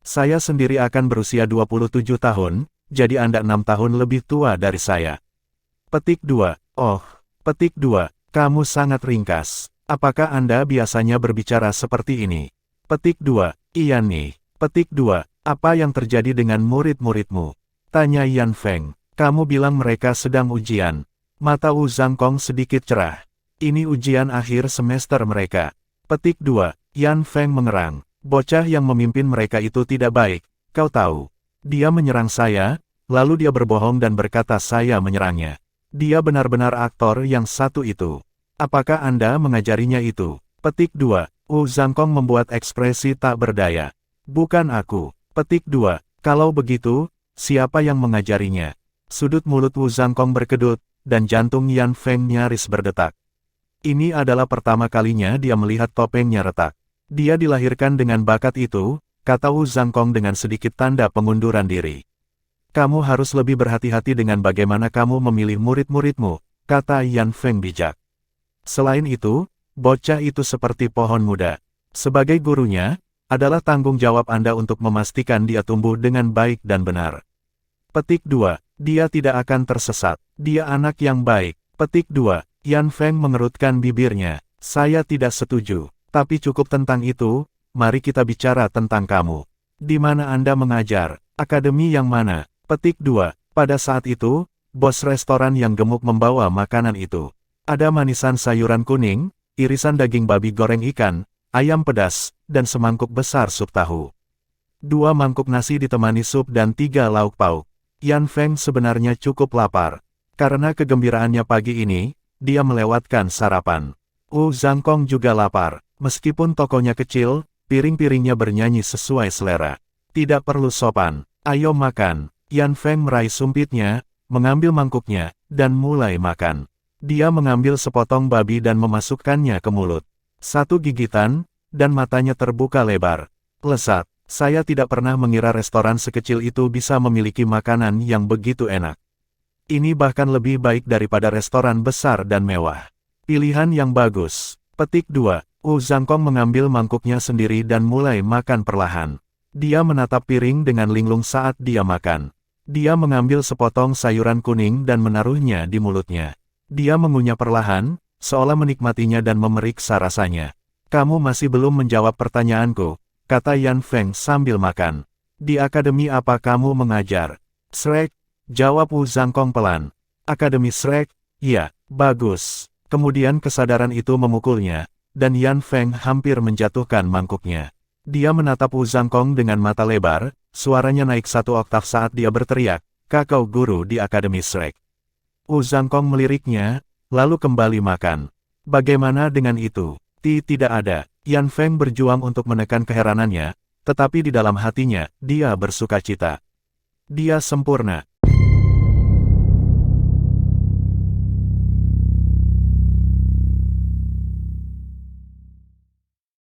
Saya sendiri akan berusia 27 tahun, jadi Anda 6 tahun lebih tua dari saya. Petik 2. Oh, petik 2. Kamu sangat ringkas. Apakah Anda biasanya berbicara seperti ini? Petik 2. Iya nih. Petik 2. Apa yang terjadi dengan murid-muridmu? Tanya Yan Feng. Kamu bilang mereka sedang ujian. Mata Wu Zhang Kong sedikit cerah. Ini ujian akhir semester mereka. Petik 2. Yan Feng mengerang. Bocah yang memimpin mereka itu tidak baik. Kau tahu. Dia menyerang saya, lalu dia berbohong dan berkata saya menyerangnya. Dia benar-benar aktor yang satu itu. Apakah Anda mengajarinya itu? Petik 2. Wu Zhang Kong membuat ekspresi tak berdaya. Bukan aku. Petik 2. Kalau begitu, siapa yang mengajarinya? Sudut mulut Wu Zhang Kong berkedut, dan jantung Yan Feng nyaris berdetak. Ini adalah pertama kalinya dia melihat topengnya retak. Dia dilahirkan dengan bakat itu, kata Wu Zhang Kong dengan sedikit tanda pengunduran diri. Kamu harus lebih berhati-hati dengan bagaimana kamu memilih murid-muridmu, kata Yan Feng bijak. Selain itu, bocah itu seperti pohon muda. Sebagai gurunya, adalah tanggung jawab Anda untuk memastikan dia tumbuh dengan baik dan benar. Petik 2. Dia tidak akan tersesat. Dia anak yang baik. Petik 2. Yan Feng mengerutkan bibirnya. Saya tidak setuju. Tapi cukup tentang itu, mari kita bicara tentang kamu. Di mana Anda mengajar? Akademi yang mana? Petik 2. Pada saat itu, bos restoran yang gemuk membawa makanan itu. Ada manisan sayuran kuning, irisan daging babi goreng ikan, ayam pedas, dan semangkuk besar sup tahu. 2 mangkuk nasi ditemani sup dan 3 lauk pauk. Yan Feng sebenarnya cukup lapar. Karena kegembiraannya pagi ini, dia melewatkan sarapan. Wu Zhang Kong juga lapar. Meskipun tokonya kecil, piring-piringnya bernyanyi sesuai selera. Tidak perlu sopan. Ayo makan. Yan Feng meraih sumpitnya, mengambil mangkuknya, dan mulai makan. Dia mengambil sepotong babi dan memasukkannya ke mulut. 1 gigitan, dan matanya terbuka lebar. Lezat. Saya tidak pernah mengira restoran sekecil itu bisa memiliki makanan yang begitu enak. Ini bahkan lebih baik daripada restoran besar dan mewah. Pilihan yang bagus. Petik 2. Wu Zhang Kong mengambil mangkuknya sendiri dan mulai makan perlahan. Dia menatap piring dengan linglung saat dia makan. Dia mengambil sepotong sayuran kuning dan menaruhnya di mulutnya. Dia mengunyah perlahan, seolah menikmatinya dan memeriksa rasanya. Kamu masih belum menjawab pertanyaanku, kata Yan Feng sambil makan. Di akademi apa kamu mengajar? Shrek, jawab Wu Zhang Kong pelan. Akademi Shrek? Iya, bagus. Kemudian kesadaran itu memukulnya, dan Yan Feng hampir menjatuhkan mangkuknya. Dia menatap Wu Zhang Kong dengan mata lebar, suaranya naik 1 oktav saat dia berteriak, kakau guru di Akademi Shrek. Wu Zhang Kong meliriknya, lalu kembali makan. Bagaimana dengan itu? Tidak ada. Yan Feng berjuang untuk menekan keheranannya, tetapi di dalam hatinya, dia bersuka cita. Dia sempurna.